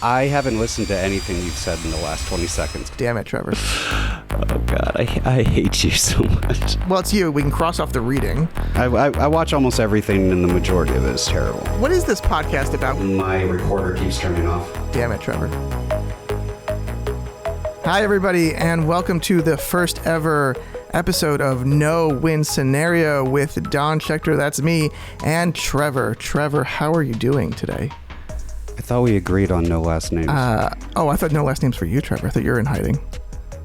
I haven't listened to anything you've said in the last 20 seconds. Damn it, Trevor. Oh, God. I hate you so much. Well, it's you. We can cross off the reading. I watch almost everything, and the majority of it is terrible. What is this podcast about? My recorder keeps turning off. Damn it, Trevor. Hi, everybody, and welcome to the first ever episode of No Win Scenario with Don Schechter, that's me, and Trevor. Trevor, how are you doing today? I thought we agreed on no last names. I thought no last names for you, Trevor. I thought you were in hiding.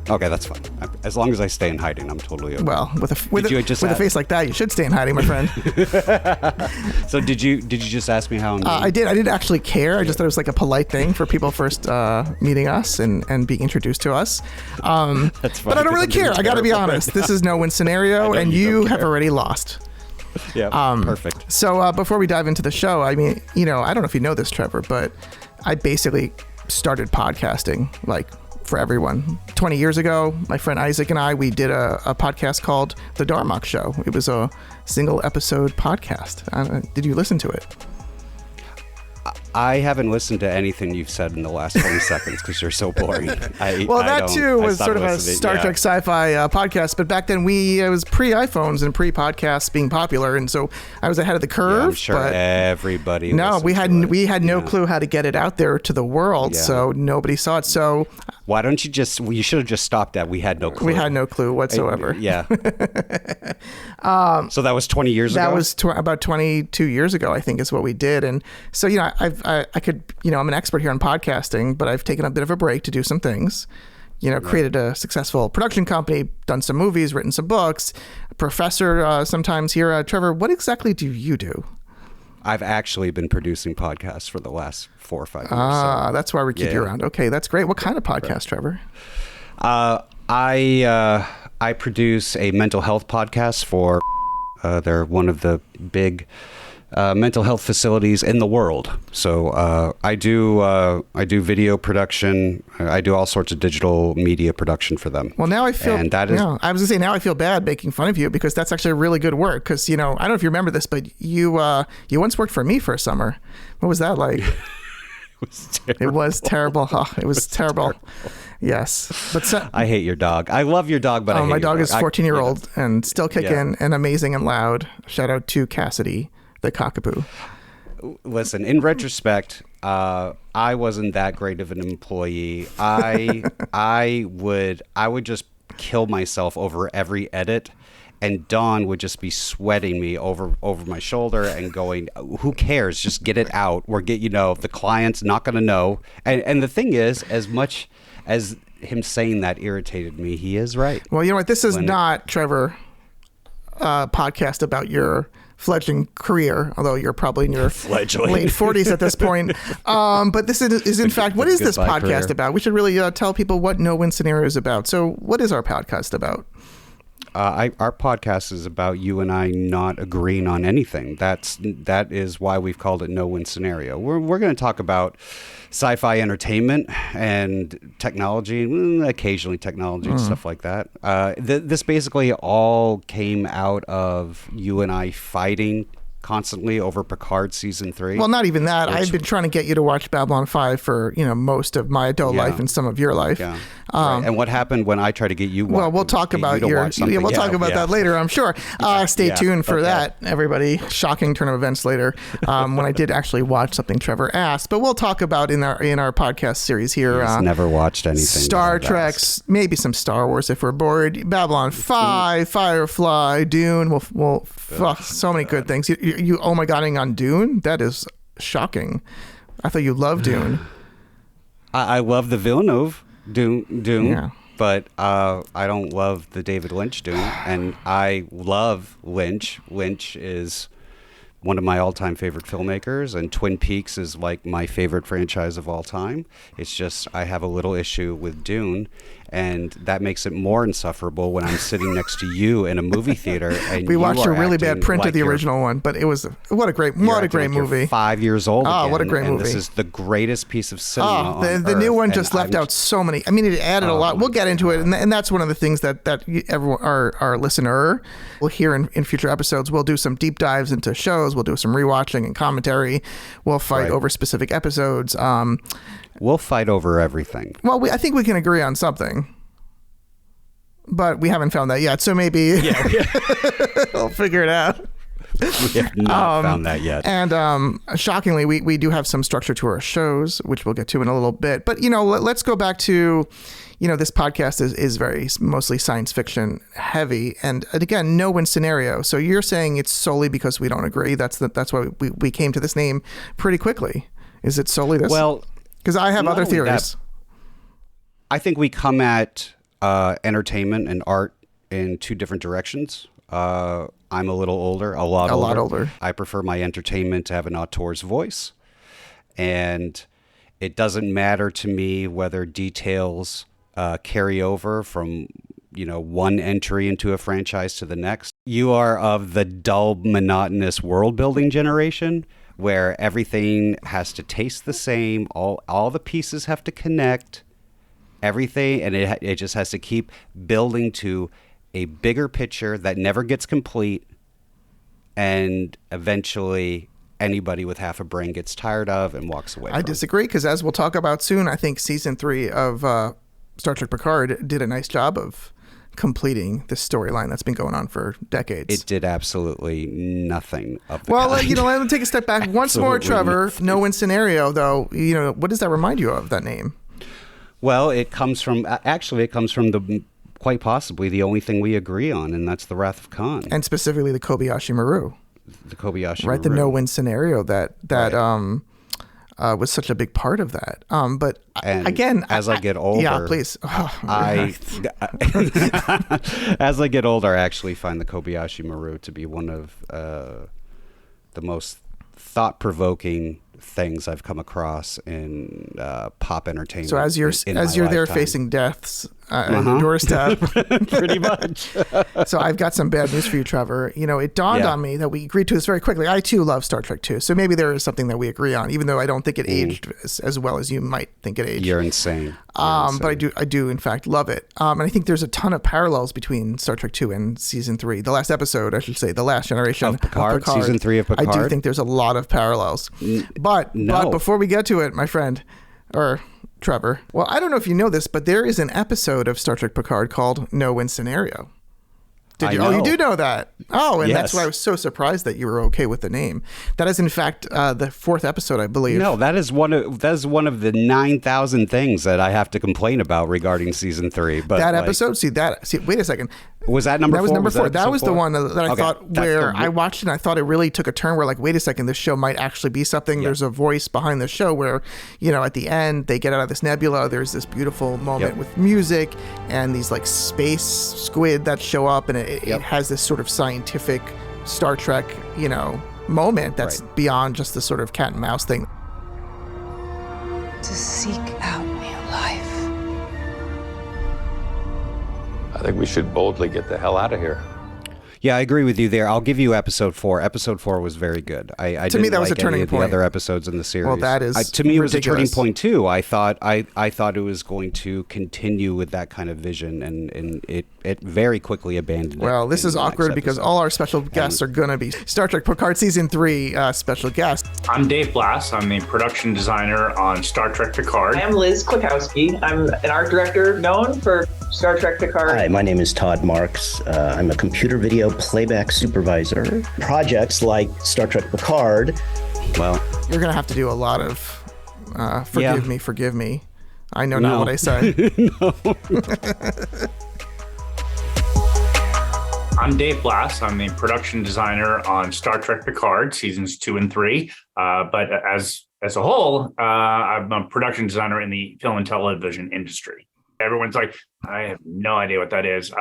Okay, that's fine. As long as I stay in hiding, I'm totally okay. Well, with a face like that, you should stay in hiding, my friend. So did you just ask me how I'm doing? I did. I didn't actually care. I just thought it was like a polite thing for people first meeting us and being introduced to us. That's fine. But I don't really care. I got to be honest. This is no win scenario, and you have already lost. Yeah, perfect. So before we dive into the show, I mean, I don't know if you know this, Trevor, but I basically started podcasting for everyone. 20 years ago, my friend Isaac and I, we did a podcast called The Darmok Show. It was a single episode podcast. Did you listen to it? I haven't listened to anything you've said in the last 20 seconds because you're so boring. That too was sort of a Star Trek sci-fi podcast, but back then it was pre-iPhones and pre-podcasts being popular, and so I was ahead of the curve. Yeah, I'm sure everybody. No, we had no clue how to get it out there to the world, so nobody saw it. So why don't you should have just stopped at we had no clue. We had no clue whatsoever. Yeah. So that was 20 years ago? That was about 22 years ago, I think, is what we did. And so, I'm an expert here on podcasting, but I've taken a bit of a break to do some things. Created a successful production company, done some movies, written some books, a professor sometimes here. Trevor, what exactly do you do? I've actually been producing podcasts for the last 4 or 5 years. That's why we keep you around. Okay, that's great. What kind of podcast, Trevor? I produce a mental health podcast for they're one of the big mental health facilities in the world. So I do video production. I do all sorts of digital media production for them. Well, now I feel, I was gonna say, now I feel bad making fun of you because that's actually really good work. Because I don't know if you remember this, but you once worked for me for a summer. What was that like? It was terrible. It was terrible. Yes, but I hate your dog. I love your dog, but I hate my dog your is 14-year-old and still kicking and amazing and loud. Shout out to Cassidy, the cockapoo. Listen, in retrospect, I wasn't that great of an employee. I would just kill myself over every edit. And Dawn would just be sweating me over my shoulder and going, who cares? Just get it out. The client's not going to know. And the thing is, as much as him saying that irritated me, he is right. Well, you know what? This is not, Trevor, a podcast about your fledgling career, although you're probably in your late 40s at this point. But this is in fact, what is this podcast about? We should really tell people what No Win Scenario is about. So what is our podcast about? Our podcast is about you and I not agreeing on anything. That is why we've called it No Win Scenario. We're going to talk about sci-fi entertainment and technology, occasionally technology and stuff like that. This basically all came out of you and I fighting constantly over Picard season 3. Well, not even that. I've been trying to get you to watch Babylon 5 for most of my adult life and some of your life. Yeah. Right. And what happened when I tried to get you? We'll talk about that later, I'm sure. Stay tuned for that, everybody. Shocking turn of events later when I did actually watch something Trevor asked. But we'll talk about in our podcast series here. He's never watched anything. Star Trek, maybe some Star Wars if we're bored. Babylon 5, Firefly, Dune. So many good things. You oh my godding on Dune? That is shocking. I thought you loved Dune. I love the Villeneuve Dune, but I don't love the David Lynch Dune, and I love Lynch. Lynch is one of my all-time favorite filmmakers, and Twin Peaks is like my favorite franchise of all time. It's just I have a little issue with Dune, and that makes it more insufferable when I'm sitting next to you in a movie theater. And we watched a really bad print of the original one, but it was what a great movie. You're 5 years old. What a great movie! This is the greatest piece of cinema. The new one just left out so many. I mean, it added a lot. We'll get into it, and that's one of the things that everyone, our listener, will hear in future episodes. We'll do some deep dives into shows. We'll do some rewatching and commentary. We'll fight over specific episodes. We'll fight over everything. Well, I think we can agree on something, but we haven't found that yet. So maybe we'll figure it out. We have not found that yet. And shockingly, we do have some structure to our shows, which we'll get to in a little bit. But, let's go back to, this podcast is very mostly science fiction heavy. And again, no win scenario. So you're saying it's solely because we don't agree. That's why we came to this name pretty quickly. Is it solely this? Well, because I have other theories. I think we come at entertainment and art in two different directions. I'm a little older, a lot older. I prefer my entertainment to have an auteur's voice. And it doesn't matter to me whether details carry over from, one entry into a franchise to the next. You are of the dull, monotonous world building generation where everything has to taste the same. All the pieces have to connect, everything. And it just has to keep building to a bigger picture that never gets complete, and eventually anybody with half a brain gets tired of and walks away. I disagree, because as we'll talk about soon, I think season 3 of Star Trek Picard did a nice job of completing this storyline that's been going on for decades. It did absolutely nothing of the kind. Let me take a step back once more, Trevor. Nothing. No win scenario, though. What does that remind you of, that name? Well, it comes from the quite possibly the only thing we agree on, and that's the Wrath of Khan. And specifically the Kobayashi Maru. The Kobayashi Maru. Right, the no-win scenario that was such a big part of that. But and again... As I get older... Yeah, please. As I get older, I actually find the Kobayashi Maru to be one of the most thought-provoking things I've come across in pop entertainment. So as you're there facing deaths on your doorstep, pretty much. So I've got some bad news for you, Trevor. It dawned on me that we agreed to this very quickly. I too love Star Trek 2, so maybe there is something that we agree on, even though I don't think it aged as well as you might think it aged. You're insane. But I do in fact love it. And I think there's a ton of parallels between Star Trek 2 and season 3. The last episode, I should say, the last generation of Picard. Season 3 of Picard. I do think there's a lot of parallels. But before we get to it, my friend, or Trevor, well, I don't know if you know this, but there is an episode of Star Trek Picard called No Win Scenario. Did you? Oh, you do know that. Oh, and yes. That's why I was so surprised that you were okay with the name. That is, in fact, the 4th episode, I believe. No, that is one of the 9,000 things that I have to complain about regarding season 3. But that episode, wait a second. Was that number 4? That was number 4. That was the one that I thought where I watched it and I thought it really took a turn where, like, wait a second, this show might actually be something. Yep. There's a voice behind the show where, at the end, they get out of this nebula. There's this beautiful moment with music and these, like, space squid that show up, and it has this sort of scientific Star Trek, moment that's beyond just the sort of cat and mouse thing. To seek out new life. I think we should boldly get the hell out of here. Yeah, I agree with you there. I'll give you episode 4. Episode 4 was very good. I to me, that was like a turning any of point. The other episodes in the series. Well, that is to me, it was ridiculous. a turning point too. I thought it was going to continue with that kind of vision, and it very quickly abandoned it. Well, this is awkward because all our special guests are going to be Star Trek Picard Season 3 special guests. I'm Dave Blass. I'm the production designer on Star Trek Picard. I'm Liz Kwiatkowski. I'm an art director known for Star Trek Picard. Hi, my name is Todd Marks. I'm a computer video playback supervisor. Projects like Star Trek Picard. Well, you're going to have to do a lot of forgive me. I know not what I say. No. I'm Dave Blass. I'm the production designer on Star Trek Picard seasons 2 and 3. But as a whole, I'm a production designer in the film and television industry. Everyone's like, I have no idea what that is.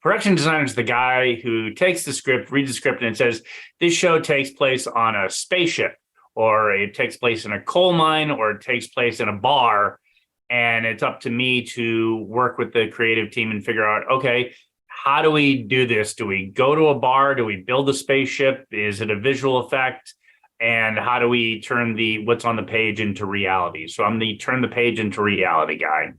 Production designer is the guy who takes the script, reads the script, and it says, this show takes place on a spaceship, or it takes place in a coal mine, or it takes place in a bar. And it's up to me to work with the creative team and figure out, okay, how do we do this? Do we go to a bar? Do we build a spaceship? Is it a visual effect? And how do we turn what's on the page into reality? So I'm the turn the page into reality guy.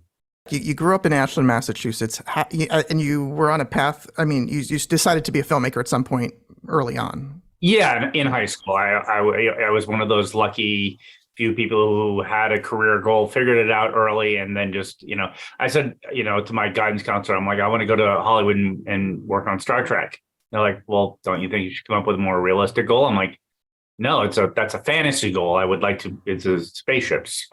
You grew up in Ashland, Massachusetts, and you were on a path. I mean, you decided to be a filmmaker at some point early on. Yeah, in high school, I was one of those lucky few people who had a career goal, figured it out early, and then just, I said, to my guidance counselor, I'm like, I want to go to Hollywood and work on Star Trek. They're like, well, don't you think you should come up with a more realistic goal? I'm like, no, that's a fantasy goal. I would like to, it's a spaceships.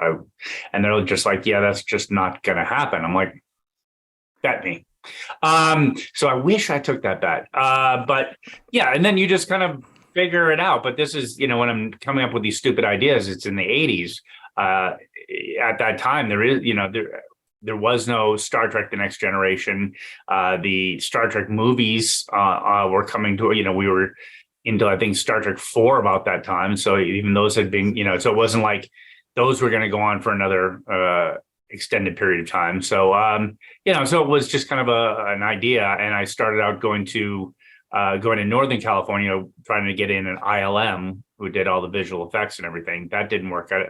And they're just like, yeah, that's just not going to happen. I'm like, bet me. So I wish I took that bet. But yeah, and then you just kind of figure it out. But this is, when I'm coming up with these stupid ideas, it's in the 80s. At that time, there was no Star Trek: The Next Generation. The Star Trek movies were coming to, we were into, I think, Star Trek 4 about that time. So even those had been, so it wasn't like those were going to go on for another extended period of time. So, so it was just kind of an idea. And I started out going to Northern California, trying to get in an ILM who did all the visual effects and everything. That didn't work out.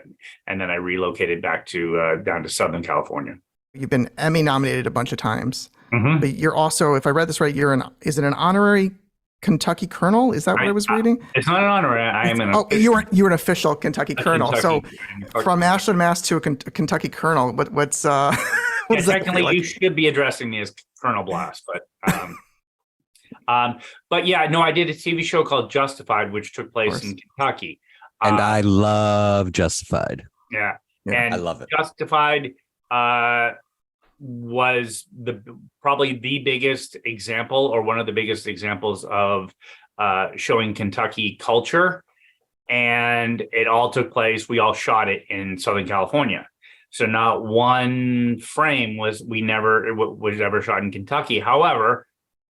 And then I relocated back to down to Southern California. You've been Emmy nominated a bunch of times, Mm-hmm. but you're also, if I read this right, is it an honorary Kentucky Colonel? Is that what I was reading? It's not an honor. I am an. Oh, you're an official Kentucky Colonel. Kentucky, so from Ashland, Mass to a Kentucky Colonel, what's what does that technically feel like? you should be addressing me as Colonel Blass, but yeah, no, I did a TV show called Justified, which took place in Kentucky. And I love Justified. Yeah. Yeah, And I love it. Justified was probably the biggest example, or one of the biggest examples of showing Kentucky culture. And it all took place, we all shot it in Southern California. So not one frame was ever shot in Kentucky. However,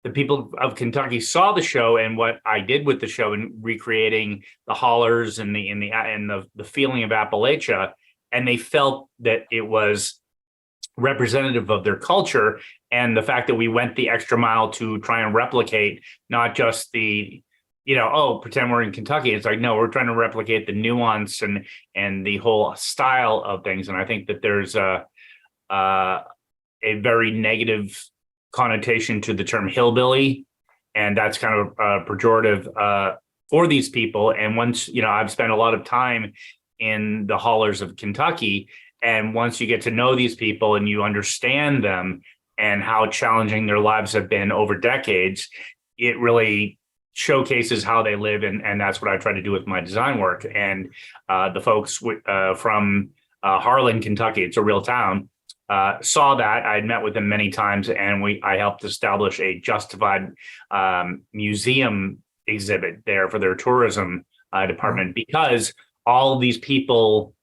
the people of Kentucky saw the show and what I did with the show and recreating the hollers and the feeling of Appalachia, and they felt that it was representative of their culture, and the fact that we went the extra mile to try and replicate not just the pretend we're in Kentucky. It's like, no, we're trying to replicate the nuance and the whole style of things. And I think that there's a very negative connotation to the term hillbilly, and that's kind of pejorative for these people. And once, I've spent a lot of time in the hollers of Kentucky, and once you get to know these people and you understand them and how challenging their lives have been over decades, it really showcases how they live. And that's what I try to do with my design work. And the folks from Harlan, Kentucky, it's a real town, saw that. I had met with them many times, and I helped establish a Justified museum exhibit there for their tourism department, because all of these people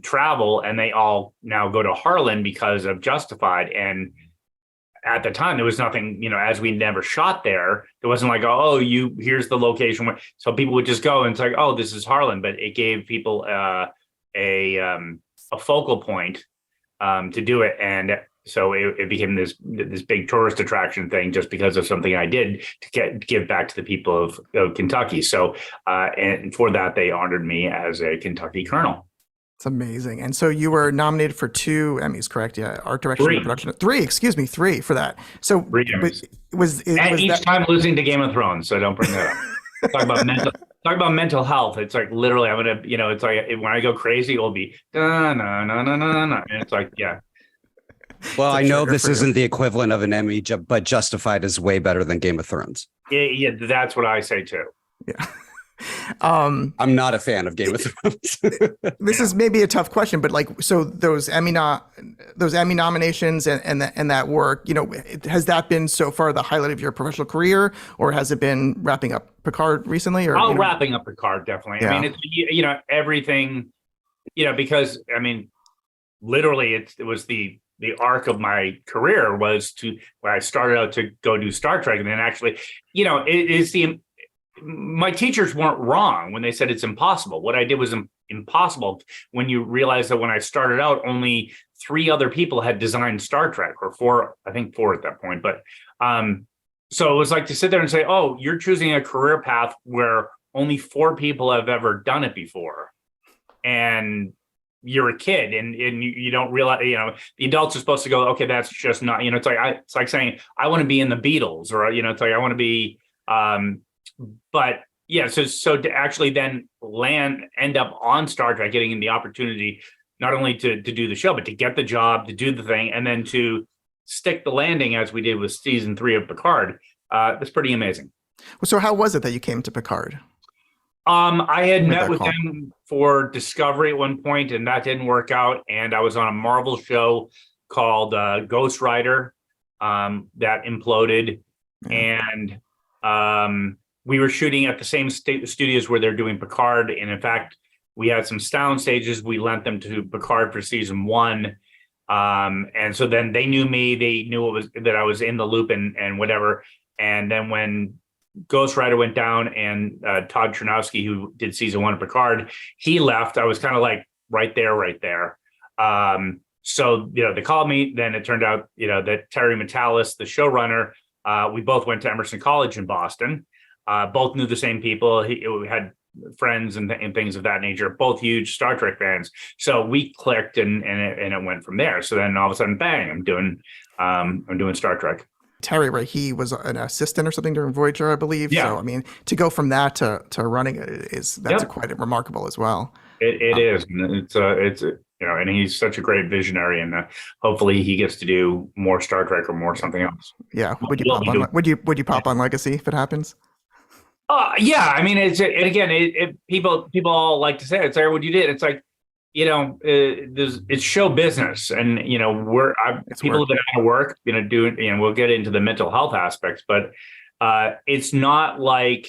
travel, and they all now go to Harlan because of Justified. And at the time, there was nothing, as we never shot there, it wasn't like, here's the location. So people would just go and it's like, oh, this is Harlan. But it gave people a focal point to do it. And so it became this big tourist attraction thing, just because of something I did to give back to the people of Kentucky. So and for that, they honored me as a Kentucky Colonel. It's amazing. And so you were nominated for 2 Emmys, correct? Yeah, art direction and production. 3 for that. So 3 Emmys. was each that time losing to Game of Thrones, so don't bring that up. Talk about mental health. It's like literally, I'm gonna, it's like when I go crazy, it'll be no, and it's like, yeah. Well, I know this isn't the equivalent of an Emmy, but Justified is way better than Game of Thrones. Yeah, that's what I say too. Yeah. I'm not a fan of Game of Thrones. This is maybe a tough question, but so those Emmy nominations and that work, has that been so far the highlight of your professional career, or has it been wrapping up Picard recently? Or wrapping up Picard, definitely. Yeah. I mean, it's everything, because I mean, literally, it was the arc of my career was where I started out to go do Star Trek, and then actually, it is my teachers weren't wrong when they said it's impossible. What I did was impossible when you realize that when I started out, only 3 other people had designed Star Trek, or 4, I think 4 at that point. But so it was like to sit there and say, oh, you're choosing a career path where only 4 people have ever done it before. And you're a kid and you don't realize, the adults are supposed to go, okay, that's just not, it's like saying, I want to be in the Beatles, or, it's like, I want to be, but, Yeah, so to actually then end up on Star Trek, getting the opportunity not only to do the show, but to get the job, to do the thing, and then to stick the landing as we did with season 3 of Picard, that's pretty amazing. So how was it that you came to Picard? I had met with him for Discovery at one point, and that didn't work out. And I was on a Marvel show called Ghost Rider that imploded, and we were shooting at the same studios where they're doing Picard. And in fact, we had some sound stages. We lent them to Picard for season 1. And so then they knew me. They knew that I was in the loop and whatever. And then when Ghost Rider went down and Todd Chernowski, who did season 1 of Picard, he left. I was kind of like right there. So, they called me. Then it turned out, that Terry Metalis, the showrunner, we both went to Emerson College in Boston. Both knew the same people. We had friends and things of that nature, both huge Star Trek fans. So we clicked and it went from there. So then all of a sudden, bang, I'm doing Star Trek. Terry, right? He was an assistant or something during Voyager, I believe. Yeah. So, I mean, to go from that to running it that's quite remarkable as well. It is. It's and he's such a great visionary, and hopefully he gets to do more Star Trek or more something else. Yeah. Would you pop on Legacy if it happens? Yeah. I mean, people all like to say, it's like, what you did. It's like, it's show business, and people have been out of work, doing. We'll get into the mental health aspects, but it's not like,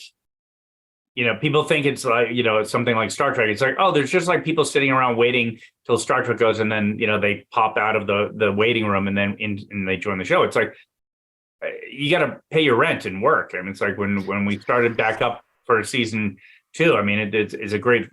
people think it's like, it's something like Star Trek. It's like, oh, there's just like people sitting around waiting till Star Trek goes, and then they pop out of the waiting room and then and they join the show. It's like you got to pay your rent and work. I mean, it's like when we started back up for season 2. I mean, it's a great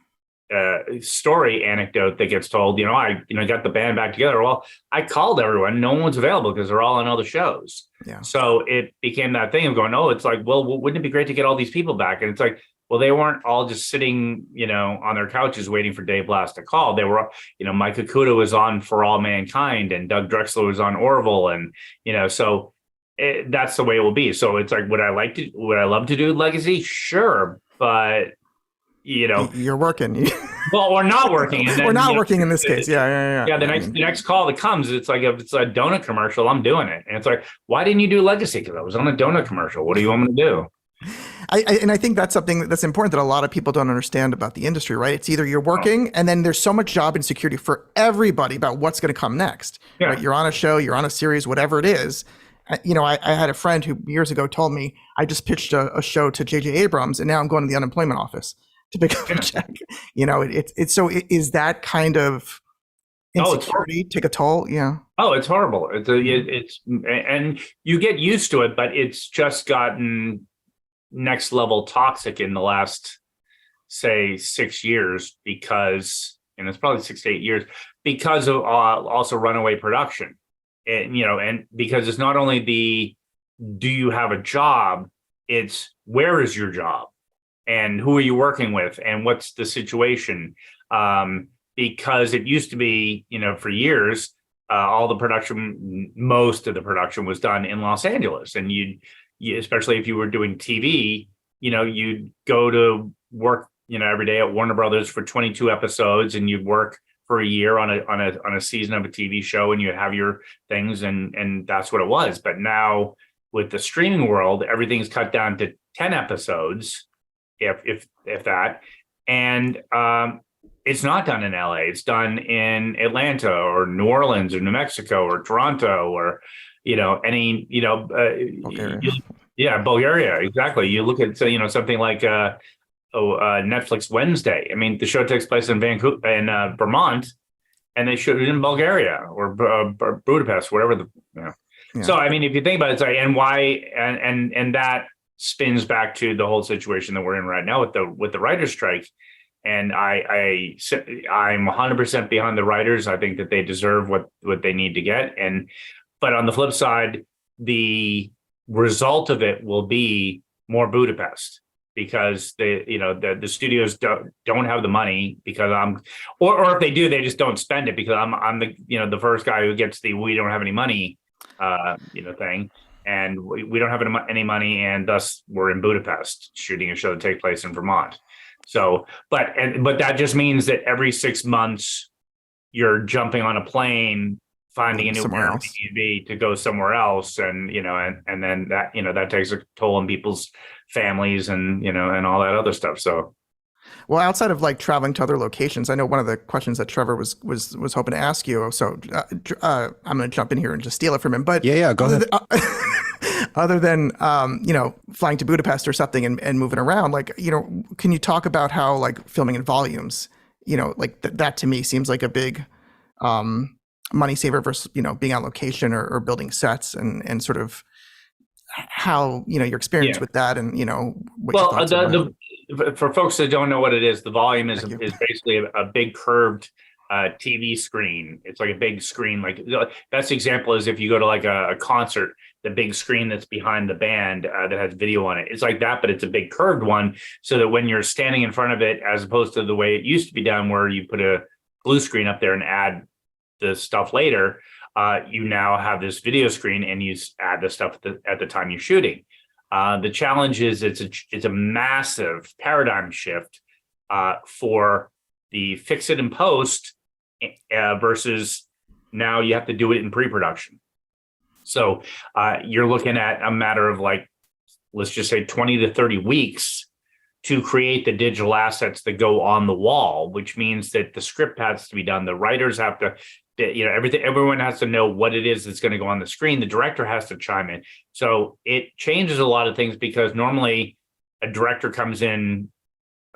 story anecdote that gets told. I got the band back together. Well, I called everyone. No one's available because they're all on other shows. Yeah. So it became that thing of going, oh, it's like, well, wouldn't it be great to get all these people back? And it's like, well, they weren't all just sitting, on their couches waiting for Dave Blass to call. They were, Mike Okuda was on For All Mankind, and Doug Drexler was on Orville, and so that's the way it will be. So it's like, would I love to do Legacy? Sure, but you're working. Well, we're not working. And then, we're not working in this case. Yeah. Yeah. The next call that comes, it's like, if it's a donut commercial, I'm doing it. And it's like, why didn't you do Legacy? Because I was on a donut commercial. What do you want me to do? I think that's something that's important that a lot of people don't understand about the industry, right? It's either you're working and then there's so much job insecurity for everybody about what's going to come next. Yeah. Right? You're on a show, you're on a series, whatever it is. I had a friend who years ago told me, I just pitched a show to J.J. Abrams and now I'm going to the unemployment office to pick up a check. It's so is that kind of insecurity take a toll? Yeah. Oh, it's horrible. It's and you get used to it, but it's just gotten next level toxic in the last, say, 6 years because, and it's probably 6 to 8 years, because of also runaway production. And because it's not only do you have a job, it's where is your job and who are you working with and what's the situation? Because it used to be, for years, all the production, most of the production was done in Los Angeles, and especially if you were doing TV, you'd go to work, every day at Warner Brothers for 22 episodes, and you'd work for a year on a season of a TV show, and you have your things, and that's what it was. But now with the streaming world, everything's cut down to 10 episodes, if that, and it's not done in LA. It's done in Atlanta or New Orleans or New Mexico or Toronto or Bulgaria. Bulgaria, exactly. You look at something like Netflix Wednesday. I mean, the show takes place in Vermont, and they shoot it in Bulgaria or Budapest, wherever Yeah. So I mean, if you think about it, it's like, and why, and that spins back to the whole situation that we're in right now with the writer's strike. And I'm 100% behind the writers. I think that they deserve what they need to get. But on the flip side, the result of it will be more Budapest, because the studios don't have the money, because or if they do, they just don't spend it, because I'm the the first guy who gets the we don't have any money thing. and we don't have any money, and thus we're in Budapest shooting a show that takes place in Vermont. So, but that just means that every 6 months you're jumping on a plane, finding a new Airbnb to go somewhere else, and and then that that takes a toll on people's families, and and all that other stuff. So, well, outside of like traveling to other locations, I know one of the questions that Trevor was hoping to ask you. So I'm going to jump in here and just steal it from him. But yeah, go ahead. Other than flying to Budapest or something and moving around, like can you talk about how like filming in volumes, like that to me seems like a big money saver versus being on location or building sets and sort of how your experience with that and for folks that don't know what it is, the volume is basically a big curved TV screen. It's like a big screen. Like best example is if you go to like a concert, the big screen that's behind the band that has video on it. It's like that, but it's a big curved one, so that when you're standing in front of it, as opposed to the way it used to be done, where you put a blue screen up there and add the stuff later, you now have this video screen and you add the stuff at the time you're shooting. The challenge is it's a massive paradigm shift for the fix it in post versus now you have to do it in pre-production. So you're looking at a matter of like, let's just say 20 to 30 weeks to create the digital assets that go on the wall, which means that the script has to be done. The writers have to, everyone has to know what it is that's going to go on the screen. The director has to chime in. So it changes a lot of things, because normally a director comes in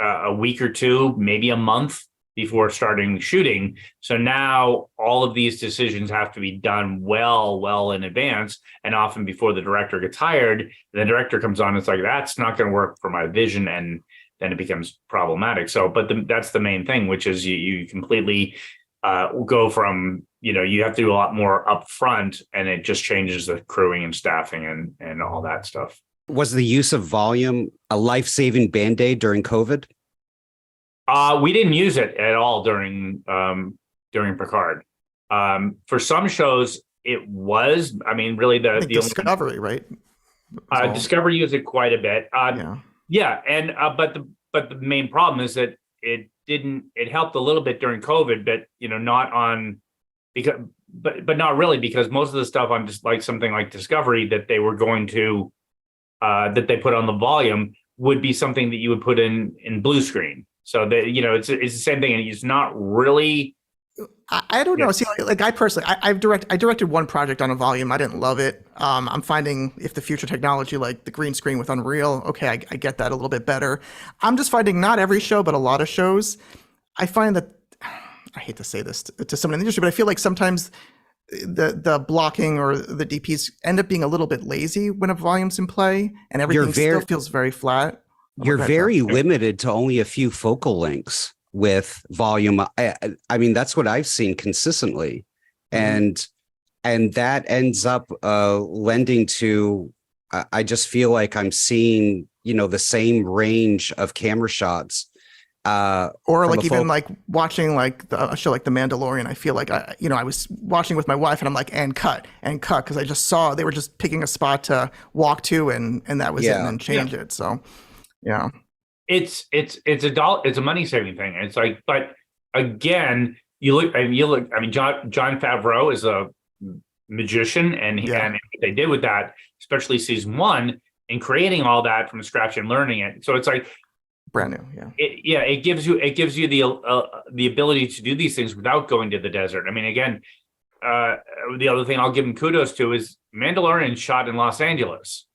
a week or two, maybe a month before starting shooting. So now all of these decisions have to be done well in advance, and often before the director gets hired. The director comes on, it's like, that's not going to work for my vision, and then it becomes problematic. So, but that's the main thing, which is you completely go from, you have to do a lot more up front, and it just changes the crewing and staffing and all that stuff. Was the use of volume a life-saving Band-Aid during COVID? We didn't use it at all during Picard. For some shows, it was. I mean, really, the Discovery, right? Discovery used it quite a bit. And but the main problem is that it didn't. It helped a little bit during COVID, but not on but not really, because most of the stuff on just like something like Discovery that they were going to that they put on the volume would be something that you would put in blue screen. So that it's the same thing, and it's not really. I don't know. See, like I personally, I directed one project on a volume. I didn't love it. I'm finding if the future technology, like the green screen with Unreal, okay, I get that a little bit better. I'm just finding not every show, but a lot of shows, I find that I hate to say this to someone in the industry, but I feel like sometimes the blocking or the DPs end up being a little bit lazy when a volume's in play, and everything still feels very flat. You're very limited to only a few focal lengths with volume. I mean, that's what I've seen consistently. And that ends up lending to, I just feel like I'm seeing, the same range of camera shots. Or like even like watching like a show like The Mandalorian, I feel like I was watching with my wife and I'm like, and cut, because I just saw they were just picking a spot to walk to and that was it, and then change it. So yeah, it's a money saving thing. It's like, but again, you look. I mean, Jon Favreau is a magician, and what they did with that, especially season 1, in creating all that from scratch and learning it. So it's like brand new. It gives you the ability to do these things without going to the desert. I mean, again, the other thing I'll give them kudos to is Mandalorian shot in Los Angeles.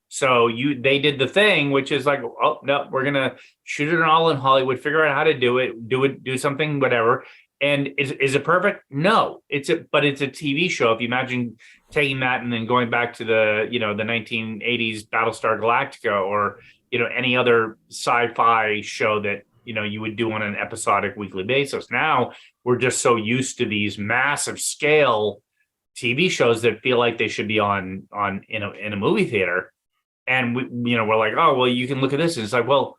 So they did the thing, which is like, oh no, we're gonna shoot it all in Hollywood, figure out how to do something, whatever. And is it perfect? No, but it's a TV show. If you imagine taking that and then going back to the the 1980s Battlestar Galactica, or any other sci-fi show that you would do on an episodic weekly basis. Now we're just so used to these massive scale TV shows that feel like they should be on in a movie theater. And we're like, oh, well, you can look at this. And it's like, well,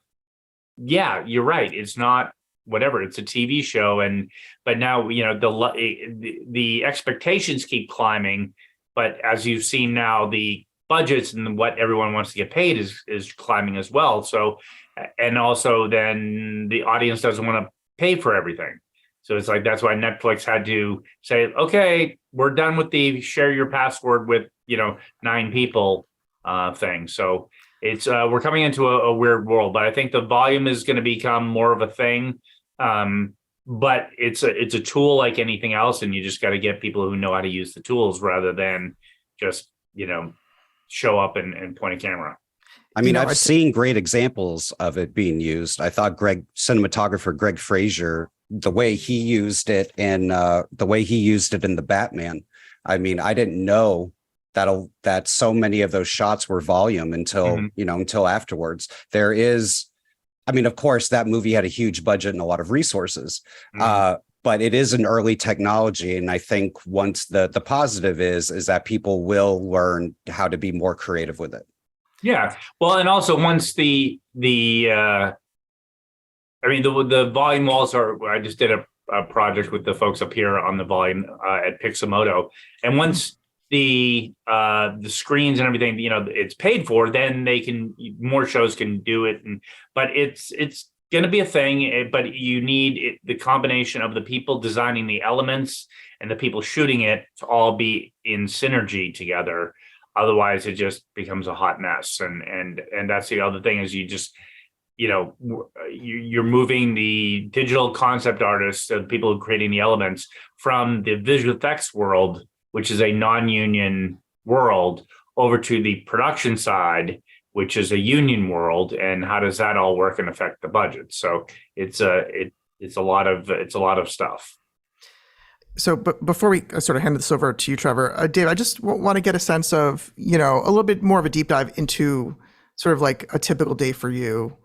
yeah, you're right. It's not whatever. It's a TV show. But now, the expectations keep climbing. But as you've seen now, the budgets and what everyone wants to get paid is climbing as well. So, and also then the audience doesn't want to pay for everything. So it's like, that's why Netflix had to say, okay, we're done with the share your password with, 9 people thing. So it's we're coming into a weird world, but I think the volume is going to become more of a thing. But it's a tool like anything else, and you just got to get people who know how to use the tools rather than just, show up and point a camera. I mean, I've seen great examples of it being used. I thought cinematographer Greg Fraser, the way he used it and the way he used it in the Batman. I mean, I didn't know that so many of those shots were volume until, until afterwards. There is, I mean, of course, that movie had a huge budget and a lot of resources, but it is an early technology. And I think once the positive is that people will learn how to be more creative with it. Yeah. Well, and also once the volume walls I just did a project with the folks up here on the volume at Pixamoto. And once the screens and everything, it's paid for, then more shows can do it. But it's going to be a thing, but you need the combination of the people designing the elements and the people shooting it to all be in synergy together. Otherwise, it just becomes a hot mess. And that's the other thing is you just, you're moving the digital concept artists, the people who are creating the elements, from the visual effects world, which is a non-union world, over to the production side, which is a union world. And how does that all work and affect the budget? So it's a lot of stuff. So, but before we sort of hand this over to you, Trevor, Dave, I just want to get a sense of, a little bit more of a deep dive into sort of like a typical day for you,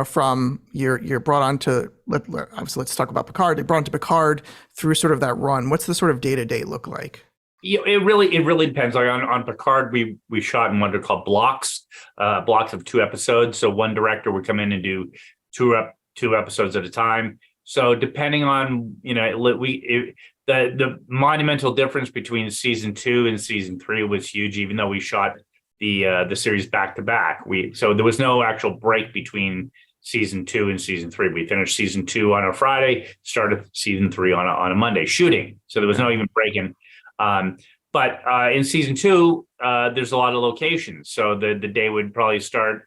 from you're brought on to, obviously let's talk about Picard. They brought on to Picard through sort of that run. What's the sort of day-to-day look like? It really depends. Like on Picard, we shot in what are called blocks of 2 episodes. So one director would come in and do two episodes at a time. So depending on, the monumental difference between season 2 and season 3 was huge, even though we shot the series back to back. So there was no actual break between season 2 and season 3. We finished season 2 on a Friday, started season 3 on a Monday shooting. So there was no even breaking. But in season 2, there's a lot of locations. So the day would probably start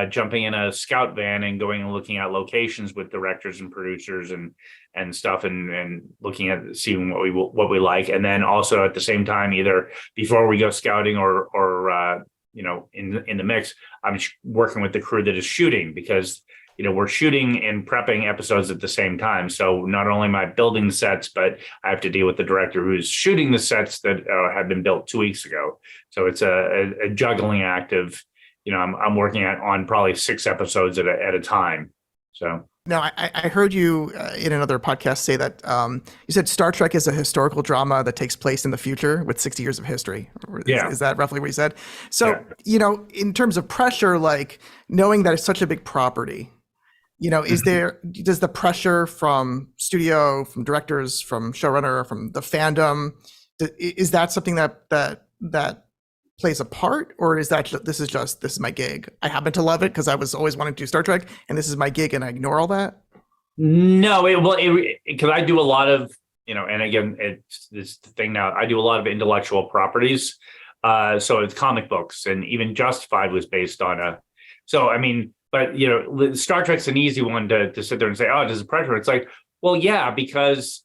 jumping in a scout van and going and looking at locations with directors and producers and stuff, and looking at seeing what we like. And then also at the same time, either before we go scouting or in the mix, I'm working with the crew that is shooting, because we're shooting and prepping episodes at the same time. So not only am I building sets, but I have to deal with the director who's shooting the sets that have been built 2 weeks ago. So it's a juggling act of, I'm working on probably 6 episodes at a time. So now I heard you in another podcast say that you said Star Trek is a historical drama that takes place in the future with 60 years of history. Is that roughly what you said? So, in terms of pressure, like knowing that it's such a big property, does the pressure from studio, from directors, from showrunner, from the fandom, is that something that plays a part, or is that this is my gig? I happen to love it because I was always wanting to do Star Trek, and this is my gig, and I ignore all that? No, because I do a lot of, and again, it's this thing now. I do a lot of intellectual properties. So it's comic books, and even Justified was based on but Star Trek's an easy one to sit there and say, oh, does it pressure? It's like, well, yeah, because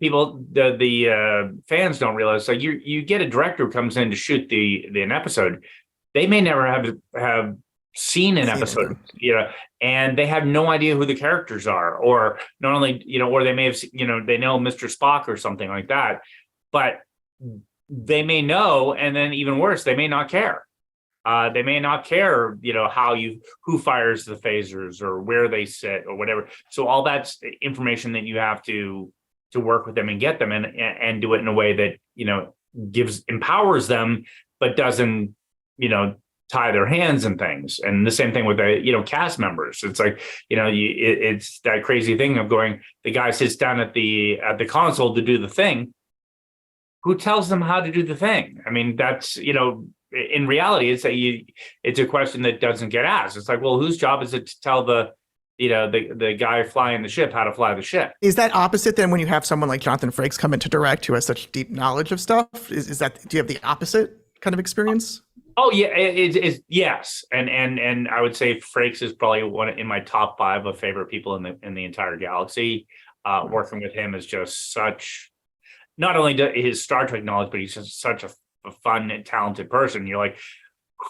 people, the fans don't realize, like you get a director who comes in to shoot an episode, they may never have seen an episode, and they have no idea who the characters are, or not only, or they may have, they know Mr. Spock or something like that, but they may know, and then even worse, they may not care. They may not care, who fires the phasers or where they sit or whatever. So all that's information that you have to work with them and get them and do it in a way that, empowers them, but doesn't, tie their hands and things. And the same thing with the, cast members. It's like, it's that crazy thing of going, the guy sits down at the console to do the thing, who tells them how to do the thing? I mean, that's, in reality, it's a question that doesn't get asked. It's like, well, whose job is it to tell the guy flying the ship how to fly the ship? Is that opposite then when you have someone like Jonathan Frakes come in to direct who has such deep knowledge of stuff? Is that, do you have the opposite kind of experience? Oh yeah, it's yes, and I would say Frakes is probably one in my top 5 of favorite people in the entire galaxy. Working with him is just such, not only his Star Trek knowledge, but he's just such a fun and talented person. You're like,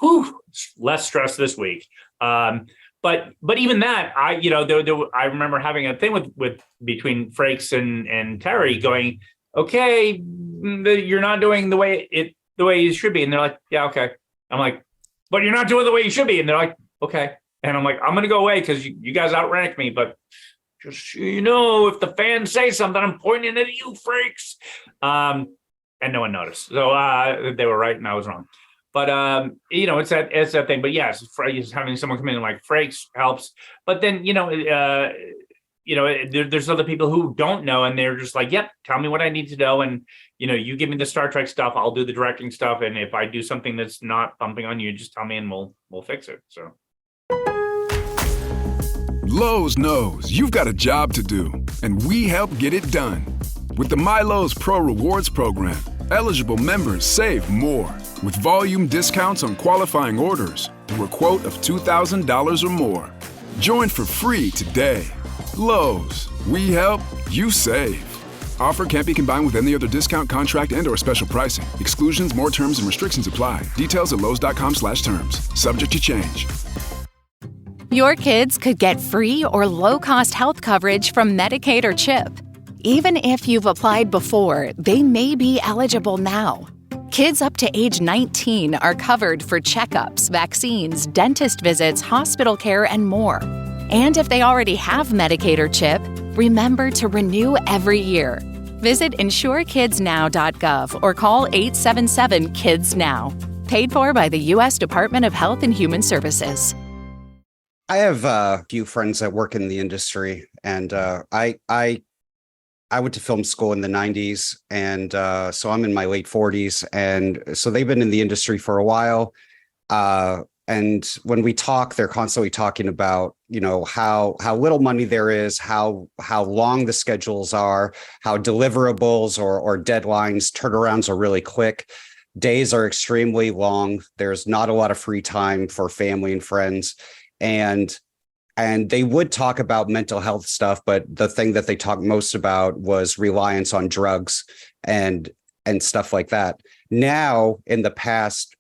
whew, less stress this week. But even that, I remember having a thing with between Frakes and Terry going, okay, you're not doing the way you should be, and they're like, yeah, okay. I'm like, but you're not doing the way you should be, and they're like, okay. And I'm like, I'm gonna go away because you guys outranked me, but just if the fans say something, I'm pointing at you, Frakes. And no one noticed, so they were right and I was wrong. But it's that thing. But yes, having someone come in and like Frakes helps. But then there's other people who don't know, and they're just like, yep, tell me what I need to know, and you give me the Star Trek stuff, I'll do the directing stuff, and if I do something that's not bumping on you, just tell me and we'll fix it. So Lowe's knows you've got a job to do, and we help get it done. With the MyLowe's Pro Rewards program, eligible members save more with volume discounts on qualifying orders through a quote of $2,000 or more. Join for free today. Lowe's, we help, you save. Offer can't be combined with any other discount, contract, and/or special pricing. Exclusions, more terms, and restrictions apply. Details at lowes.com/terms. Subject to change. Your kids could get free or low-cost health coverage from Medicaid or CHIP. Even if you've applied before, they may be eligible now. Kids up to age 19 are covered for checkups, vaccines, dentist visits, hospital care, and more. And if they already have Medicaid or CHIP, remember to renew every year. Visit insurekidsnow.gov or call 877-KIDS-NOW. Paid for by the U.S. Department of Health and Human Services. I have a few friends that work in the industry, and I went to film school in the 90s, and so I'm in my late 40s, and so they've been in the industry for a while. And when we talk, they're constantly talking about, how little money there is, how long the schedules are, how deliverables or deadlines, turnarounds are really quick. Days are extremely long. There's not a lot of free time for family and friends. And they would talk about mental health stuff, but the thing that they talked most about was reliance on drugs and stuff like that. Now, in the past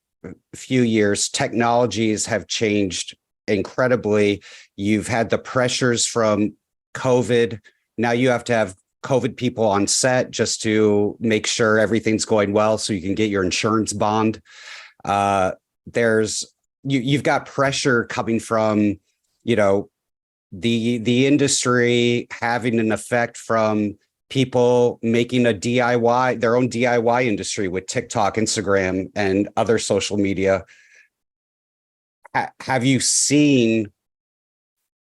few years, technologies have changed incredibly. You've had the pressures from COVID. Now you have to have COVID people on set just to make sure everything's going well so you can get your insurance bond. You've got pressure coming from, the industry having an effect from people making their own DIY industry with TikTok, Instagram, and other social media. Have you seen,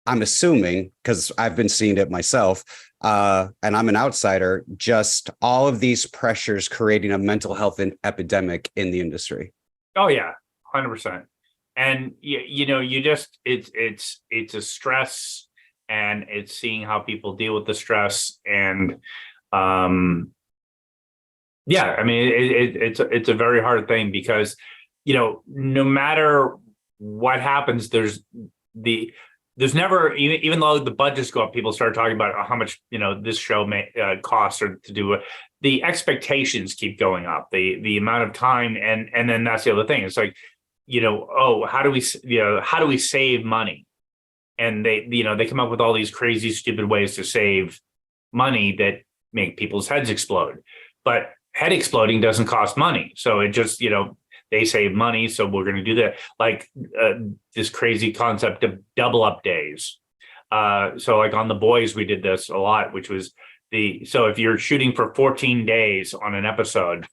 I'm assuming, because I've been seeing it myself, and I'm an outsider, just all of these pressures creating a mental health epidemic in the industry? Oh yeah, 100%. And it's a stress, and it's seeing how people deal with the stress, and it's a very hard thing because no matter what happens, there's never, even though the budgets go up, people start talking about how much this show may cost or to do it. The expectations keep going up, the amount of time, and then that's the other thing. It's like, how do we save money? And they come up with all these crazy, stupid ways to save money that make people's heads explode. But head exploding doesn't cost money. So it just, they save money. So we're going to do that. Like this crazy concept of double up days. So like on The Boys, we did this a lot, which was so if you're shooting for 14 days on an episode,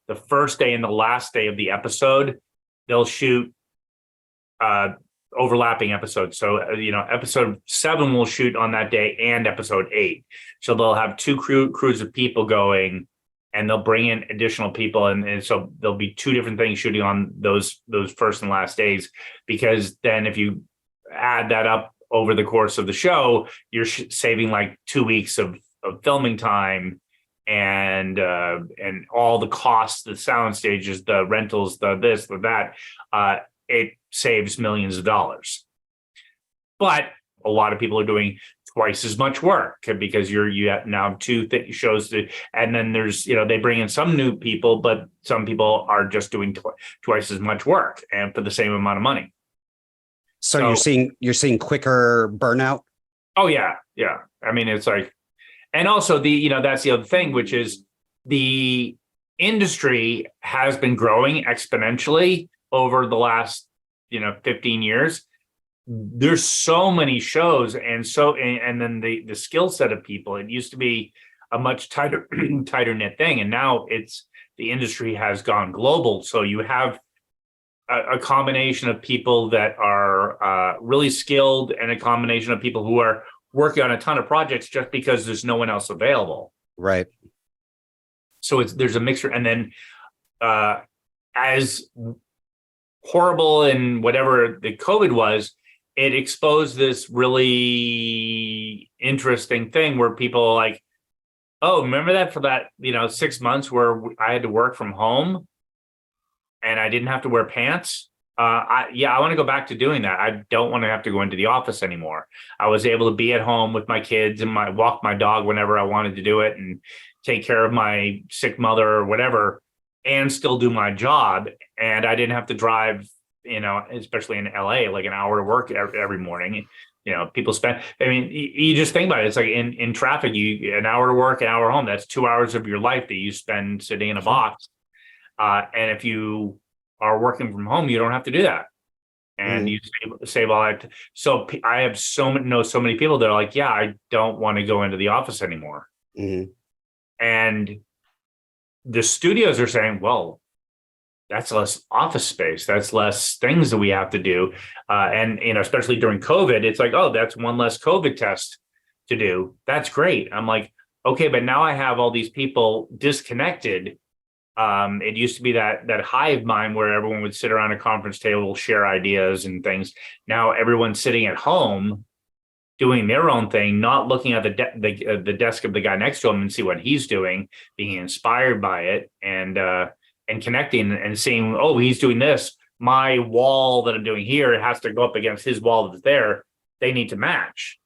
the first day and the last day of the episode, they'll shoot overlapping episodes. So, episode 7 will shoot on that day and episode 8. So they'll have two crews of people going and they'll bring in additional people, and so there'll be two different things shooting on those first and last days, because then if you add that up over the course of the show, you're saving like 2 weeks of filming time, and all the costs, the sound stages, the rentals, the this, the that. It saves millions of dollars. But a lot of people are doing twice as much work because you have now two shows and then there's, they bring in some new people, but some people are just doing twice as much work and for the same amount of money. So you're seeing quicker burnout. Oh yeah. I mean, it's like, and also that's the other thing, which is the industry has been growing exponentially over the last 15 years. There's so many shows, and then the skill set of people. It used to be a much tighter knit thing, and now the industry has gone global. So you have a combination of people that are really skilled, and a combination of people who are working on a ton of projects just because there's no one else available. Right. So there's a mixture, and then as horrible and whatever the COVID was, it exposed this really interesting thing where people are like, oh, remember that for that, 6 months where I had to work from home and I didn't have to wear pants? I want to go back to doing that. I don't want to have to go into the office anymore. I was able to be at home with my kids and walk my dog whenever I wanted to do it and take care of my sick mother or whatever, and still do my job. And I didn't have to drive, especially in LA, like an hour to work every morning. People spend, you just think about it. It's like in traffic, an hour to work, an hour home, that's 2 hours of your life that you spend sitting in a box. And if you are working from home, you don't have to do that. And you save all that. So I have so many people that are like, yeah, I don't want to go into the office anymore. Mm-hmm. And the studios are saying, well, that's less office space. That's less things that we have to do. And, especially during COVID, it's like, oh, that's one less COVID test to do. That's great. I'm like, okay, but now I have all these people disconnected. It used to be that hive mind where everyone would sit around a conference table, share ideas and things. Now everyone's sitting at home doing their own thing, not looking at the desk of the guy next to him and see what he's doing, being inspired by it, and connecting and seeing, oh, he's doing this. My wall that I'm doing here, it has to go up against his wall that's there. They need to match,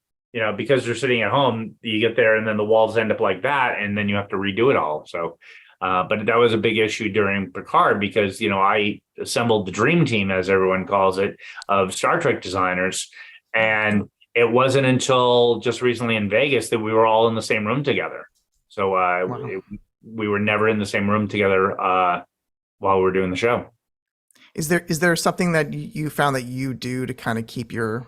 because they're sitting at home. You get there and then the walls end up like that, and then you have to redo it all. So, but that was a big issue during Picard because, I assembled the dream team, as everyone calls it, of Star Trek designers. And it wasn't until just recently in Vegas that we were all in the same room together. So wow. We were never in the same room together while we were doing the show. Is there something that you found that you do to kind of keep your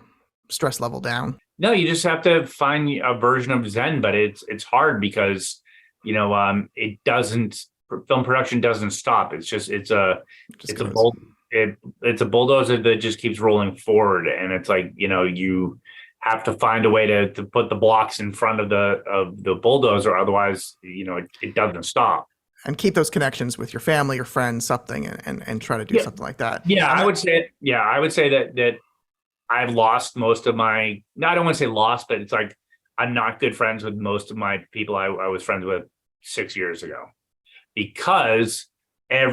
stress level down? No, you just have to find a version of Zen, but it's hard because it doesn't. Film production doesn't stop. It's a bulldozer that just keeps rolling forward, and it's like you have to find a way to put the blocks in front of the bulldozer, otherwise it doesn't stop. And keep those connections with your family, your friends, something, and try to do something like that. Yeah, I would say that I've lost most of my. No, I don't want to say lost, but it's like I'm not good friends with most of my people I was friends with 6 years ago, because I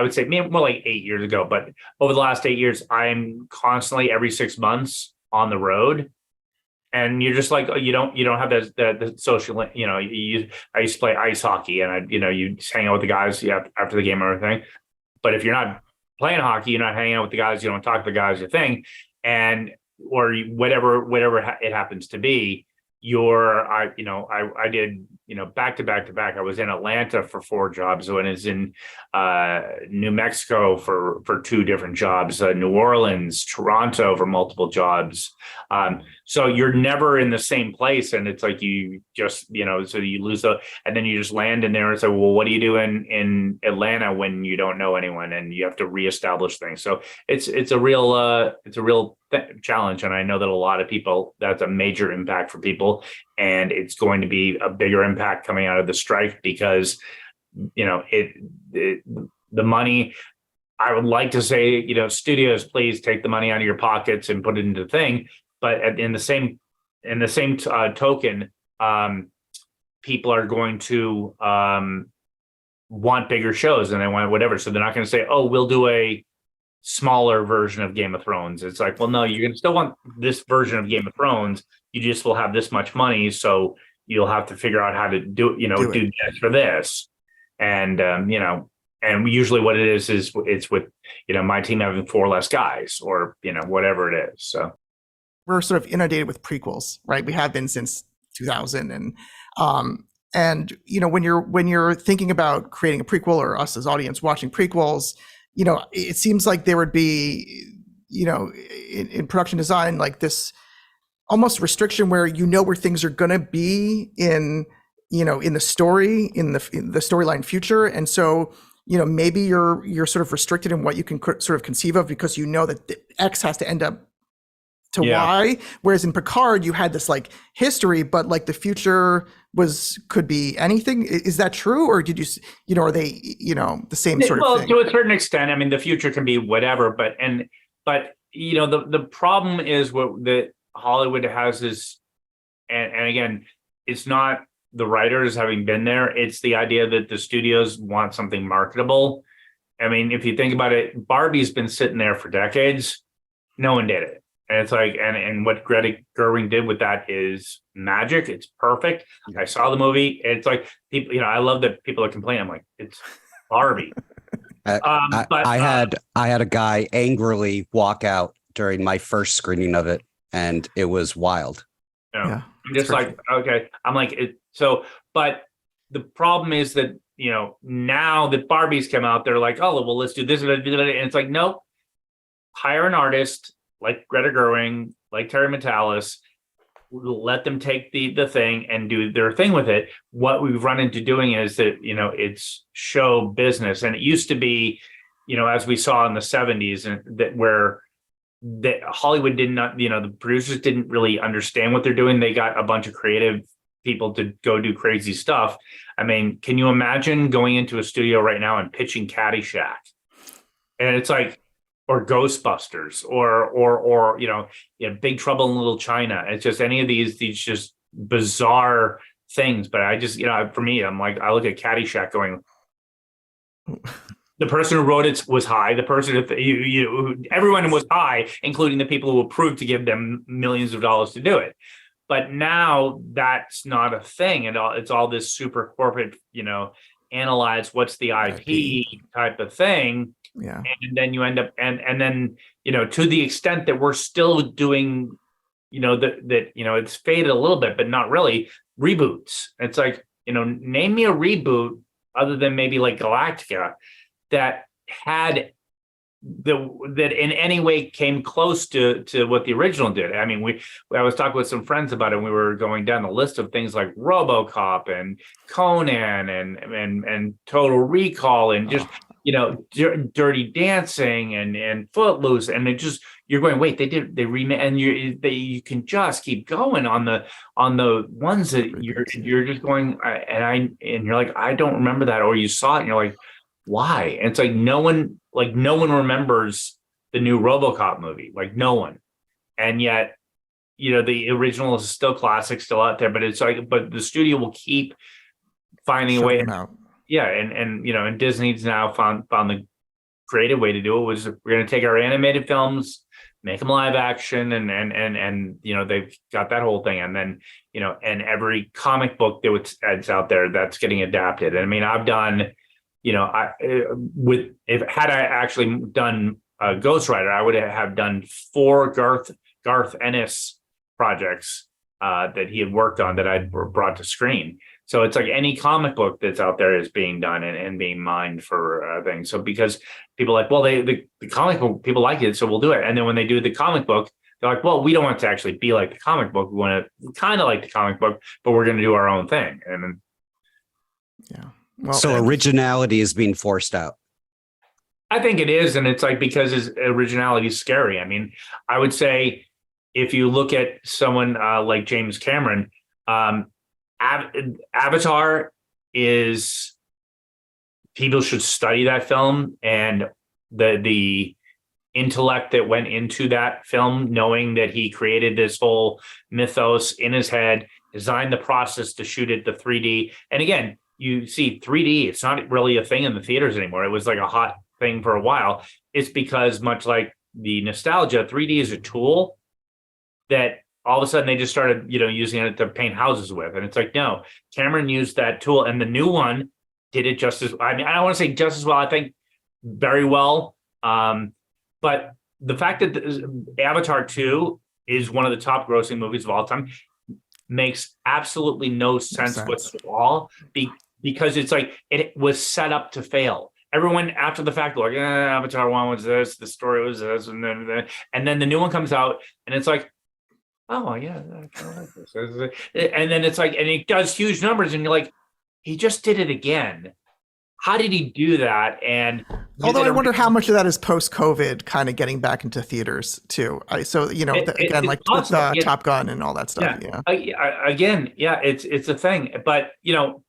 would say more like 8 years ago, but over the last 8 years, I'm constantly every 6 months on the road. And you're just like, you don't have the social, I used to play ice hockey, and you hang out with the guys after the game and everything. But if you're not playing hockey, you're not hanging out with the guys, you don't talk to the guys, your thing. Or whatever it happens to be, I did, back to back. I was in Atlanta for 4 jobs. When it's in New Mexico for 2 different jobs, New Orleans, Toronto for multiple jobs. So you're never in the same place. And it's like, you just, so you lose and then you just land in there and say, well, what do you do in Atlanta when you don't know anyone and you have to reestablish things? So it's a real challenge. And I know that a lot of people, that's a major impact for people. And it's going to be a bigger impact coming out of the strike, because the money. I would like to say, studios, please take the money out of your pockets and put it into the thing. But in the same token, people are going to want bigger shows and they want whatever. So they're not going to say, "Oh, we'll do a smaller version of Game of Thrones." It's like, well, no, you're going to still want this version of Game of Thrones. You just will have this much money, so you'll have to figure out how to do this for this, and and usually what it is it's with my team having 4 less guys or whatever it is. So we're sort of inundated with prequels, right? We have been since 2000, and when you're thinking about creating a prequel, or us as audience watching prequels, it seems like there would be, in production design, like this almost restriction where where things are going to be in the story, in the storyline future, and so maybe you're sort of restricted in what you can sort of conceive of, because that the X has to end up to Y, whereas in Picard you had this like history, but like the future could be anything. Is that true, or did you are they the same sort of thing? To a certain extent, I mean, the future can be whatever, but the problem is that Hollywood has this, and again, it's not the writers having been there, it's the idea that the studios want something marketable. I mean, if you think about it, Barbie's been sitting there for decades. No one did it. And it's like, and what Greta Gerwig did with that is magic. It's perfect. I saw the movie. It's like people, I love that people are complaining. I'm like, it's Barbie. I had a guy angrily walk out during my first screening of it, and it was wild. I'm just like, okay. I'm like, but the problem is that, now that Barbie's come out, they're like, oh, well, let's do this. And it's like, nope, hire an artist like Greta Gerwig, like Terry Matalas, let them take the thing and do their thing with it. What we've run into doing is that, it's show business. And it used to be, as we saw in the 70s, and that Hollywood did not, the producers didn't really understand what they're doing. They got a bunch of creative people to go do crazy stuff. I mean, can you imagine going into a studio right now and pitching Caddyshack? And it's like, or Ghostbusters, or Big Trouble in Little China. It's just any of these just bizarre things. But I just, for me, I'm like, I look at Caddyshack going, the person who wrote it was high. The person, everyone was high, including the people who approved to give them millions of dollars to do it. But now that's not a thing. And it's all this super corporate, analyze what's the IP type of thing. Yeah. And then you end up, and then, to the extent that we're still doing, it's faded a little bit, but not really, reboots. It's like, name me a reboot other than maybe like Galactica that had that in any way came close to what the original did. I mean, I was talking with some friends about it, and we were going down the list of things like RoboCop and Conan and Total Recall and just Dirty Dancing and Footloose, and you're going, wait, they remade, and you can just keep going on the ones that you're just going, and you're like, I don't remember that, or you saw it and you're like, why? And it's like no one remembers the new RoboCop movie, like no one, and yet the original is still classic, still out there, but it's like, but the studio will keep finding a way out. Yeah, and Disney's now found the creative way to do it was, we're going to take our animated films, make them live action, and they've got that whole thing, and then and every comic book that's out there that's getting adapted. And I mean, I've done, had I actually done Ghost Rider, I would have done 4 Garth Ennis projects that he had worked on that I'd brought to screen. So it's like any comic book that's out there is being done and being mined for things. So because people are like, well, the comic book, people like it, so we'll do it. And then when they do the comic book, they're like, well, we don't want it to actually be like the comic book. We want to kind of like the comic book, but we're going to do our own thing. And then, yeah. Well, so originality is being forced out. I think it is. And it's like, because originality is scary. I mean, I would say if you look at someone like James Cameron, Avatar is people should study that film and the intellect that went into that film, knowing that he created this whole mythos in his head, designed the process to shoot it to 3D. And again, you see 3D, it's not really a thing in the theaters anymore. It was like a hot thing for a while. It's because, much like the nostalgia, 3D is a tool that all of a sudden they just started, using it to paint houses with. And it's like, no, Cameron used that tool, and the new one did it just as, I don't want to say just as well, I think very well. But the fact that Avatar 2 is one of the top grossing movies of all time makes absolutely no sense whatsoever, because it's like it was set up to fail. Everyone after the fact, like, Avatar 1 was this, the story was this, and then the new one comes out, and it's like, oh yeah, I kind of like this. And then it's like, and it does huge numbers, and you're like, he just did it again. How did he do that? And although I wonder how much of that is post-COVID kind of getting back into theaters too. Again, like with Top Gun and all that stuff. Yeah. Again, it's a thing. But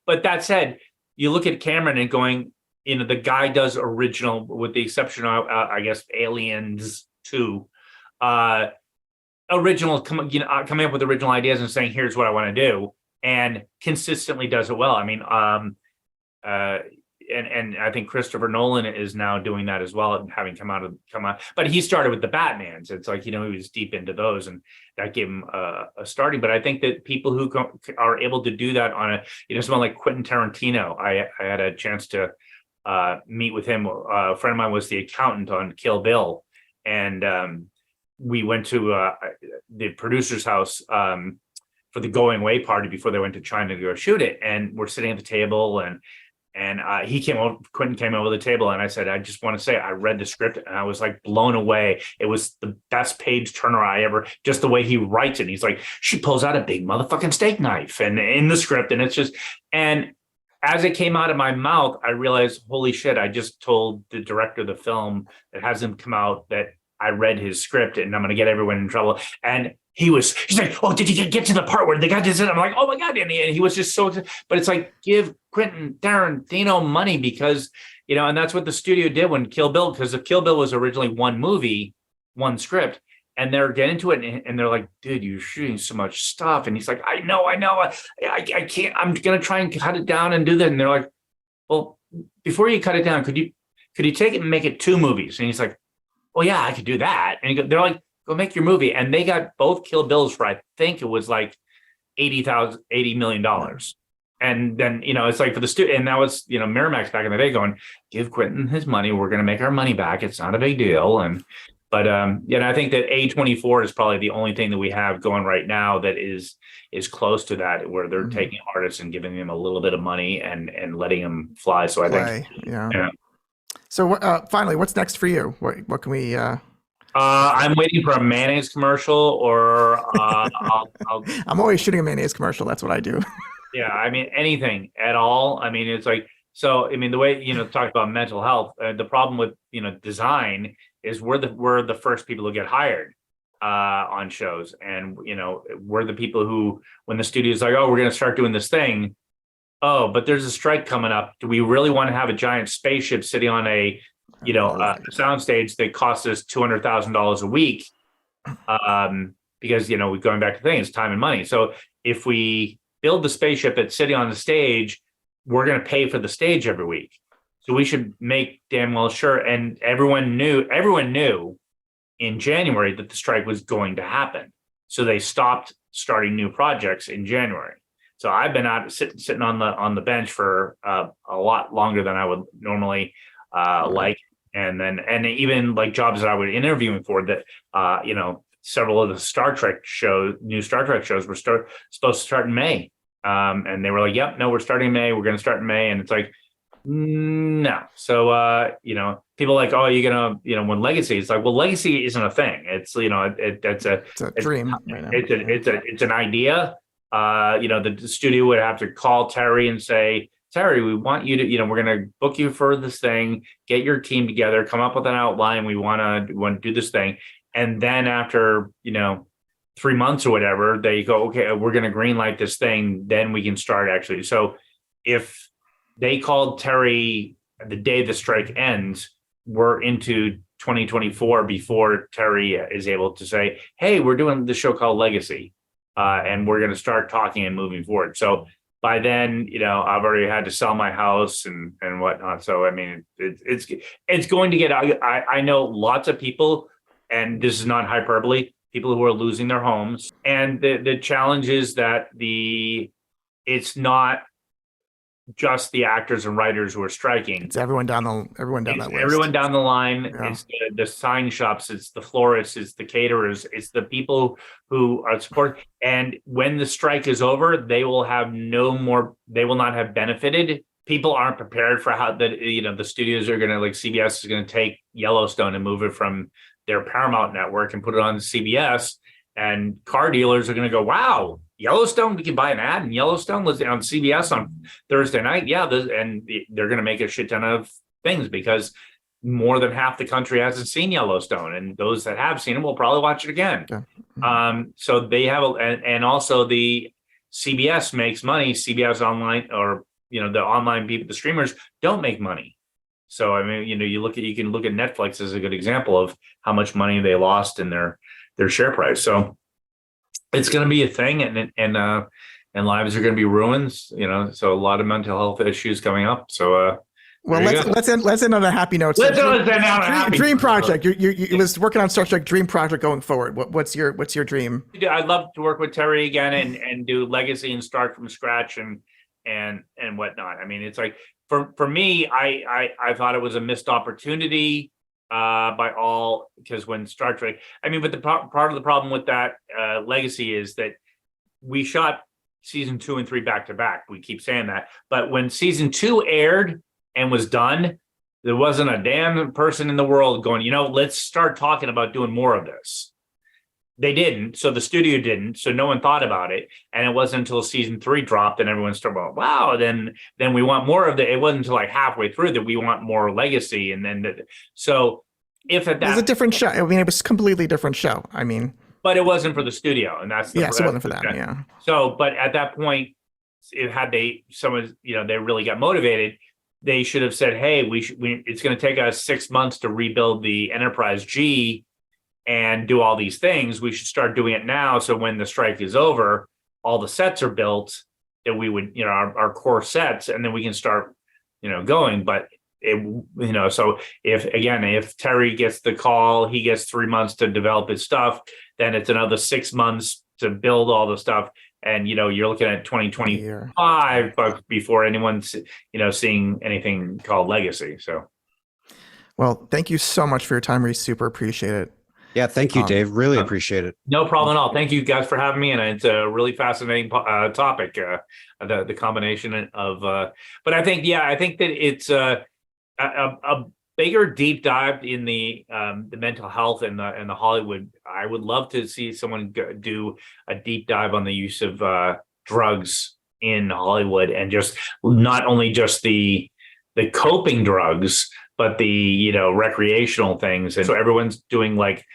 that said, you look at Cameron and going, the guy does original, with the exception of, I guess, Aliens 2, coming up with original ideas and saying, here's what I want to do, and consistently does it well. I mean, and I think Christopher Nolan is now doing that as well, having come out. But he started with the Batmans. It's like, he was deep into those, and that gave him a starting. But I think that people who are able to do that on someone like Quentin Tarantino, I had a chance to meet with him. A friend of mine was the accountant on Kill Bill, and we went to the producer's house for the going away party before they went to China to go shoot it. And we're sitting at the table, and Quentin came over the table, and I said, I just want to say, I read the script and I was like blown away. It was the best page turner I ever, just the way he writes it. And he's like, she pulls out a big motherfucking steak knife and in the script. And it's just, and as it came out of my mouth, I realized, holy shit, I just told the director of the film that has him come out that I read his script and I'm going to get everyone in trouble. And he's like, oh, did you get to the part where they got this in? I'm like, oh my God. And he was just so excited. But it's like, give Quentin Tarantino money, because, and that's what the studio did when Kill Bill, because the Kill Bill was originally one movie, one script, and they're getting into it and they're like, dude, you're shooting so much stuff. And he's like, I know. I can't, I'm going to try and cut it down and do that. And they're like, well, before you cut it down, could you take it and make it 2 movies? And he's like, well, yeah, I could do that. And they're like, go make your movie. And they got both Kill Bills for, I think it was like $80 million. And then, it's like for the studio, and that was, Miramax back in the day going, give Quentin his money. We're going to make our money back. It's not a big deal. But I think that A24 is probably the only thing that we have going right now that is close to that, where they're taking artists and giving them a little bit of money and letting them fly. So I think, yeah. So finally, what's next for you? What can we? I'm waiting for a mayonnaise commercial, or I'm always shooting a mayonnaise commercial. That's what I do. Yeah, I mean, anything at all. I mean, it's like, so, I mean, the way, talk about mental health, the problem with, design is we're the first people who get hired on shows. And, we're the people who, when the studio's like, oh, we're going to start doing this thing. Oh, but there's a strike coming up. Do we really want to have a giant spaceship sitting on a soundstage that costs us $200,000 a week? Because, we're going back to things, time and money. So if we build the spaceship that's sitting on the stage, we're going to pay for the stage every week. So we should make damn well sure. And everyone knew in January that the strike was going to happen. So they stopped starting new projects in January. So I've been out sitting on the bench for a lot longer than I would normally like. And even like jobs that I was interviewing for that, several of the new Star Trek shows were supposed to start in May. And they were like, yep, no, we're starting in May. We're going to start in May. And it's like, no. So, people are like, oh, you're going to, when Legacy, it's like, well, Legacy isn't a thing. It's, it's a dream. Right now. It's an idea. The studio would have to call Terry and say, Terry, we want you to, we're going to book you for this thing, get your team together, come up with an outline. We want to do this thing. And then after, 3 months or whatever, they go, okay, we're going to green light this thing. Then we can start actually. So if they called Terry the day the strike ends, we're into 2024 before Terry is able to say, hey, we're doing the show called Legacy, and we're going to start talking and moving forward. So by then, I've already had to sell my house and whatnot. So, I mean, it's going to get, I know lots of people, and this is not hyperbole, people who are losing their homes. And the challenge is that it's not just the actors and writers who are striking. It's everyone down that list. Everyone down the line. Yeah. It's the sign shops. It's the florists. It's the caterers. It's the people who are support. And when the strike is over, they will have they will not have benefited. People aren't prepared for how the studios are going to, like CBS is going to take Yellowstone and move it from their Paramount network and put it on CBS. And car dealers are going to go, wow, Yellowstone, we can buy an ad in Yellowstone on CBS on Thursday night. Yeah. And they're going to make a shit ton of things because more than half the country hasn't seen Yellowstone. And those that have seen it will probably watch it again. Yeah. So they have, and also the CBS makes money. CBS online, or, the online people, the streamers don't make money. So, I mean, you can look at Netflix as a good example of how much money they lost in their share price. So it's going to be a thing, and lives are going to be ruined. So a lot of mental health issues coming up. So well, let's end on a happy note. Dream project. You was working on Star Trek Dream project going forward. What's your dream? I'd love to work with Terry again and do Legacy and start from scratch and whatnot. I mean, it's like for me, I thought it was a missed opportunity. By all, because when Star Trek, but the part of the problem with that Legacy is that we shot season 2 and 3 back to back. We keep saying that, but when season 2 aired and was done, there wasn't a damn person in the world going, let's start talking about doing more of this. They didn't, so the studio didn't, so no one thought about it, and it wasn't until season 3 dropped and everyone started going, wow, then we want more of it. It wasn't until like halfway through that we want more Legacy, and then so if at that, it was a different show. I mean, it was a completely different show. But it wasn't for the studio, and that's it wasn't for them. Yeah. So, but at that point, they really got motivated, they should have said, hey, it's going to take us 6 months to rebuild the Enterprise G and do all these things. We should start doing it now. So when the strike is over, all the sets are built that we would, our core sets, and then we can start, going. But so if Terry gets the call, he gets 3 months to develop his stuff, then it's another 6 months to build all the stuff. And, you're looking at 2025 but before anyone's, seeing anything called Legacy. So. Well, thank you so much for your time. We super appreciate it. Yeah, thank you, Dave. Really appreciate it. No problem at all. Thank you guys for having me, and it's a really fascinating topic. The combination of, but I think that it's a bigger deep dive in the mental health and the Hollywood. I would love to see someone do a deep dive on the use of drugs in Hollywood, and just not only just the coping drugs, but the recreational things. And so everyone's doing like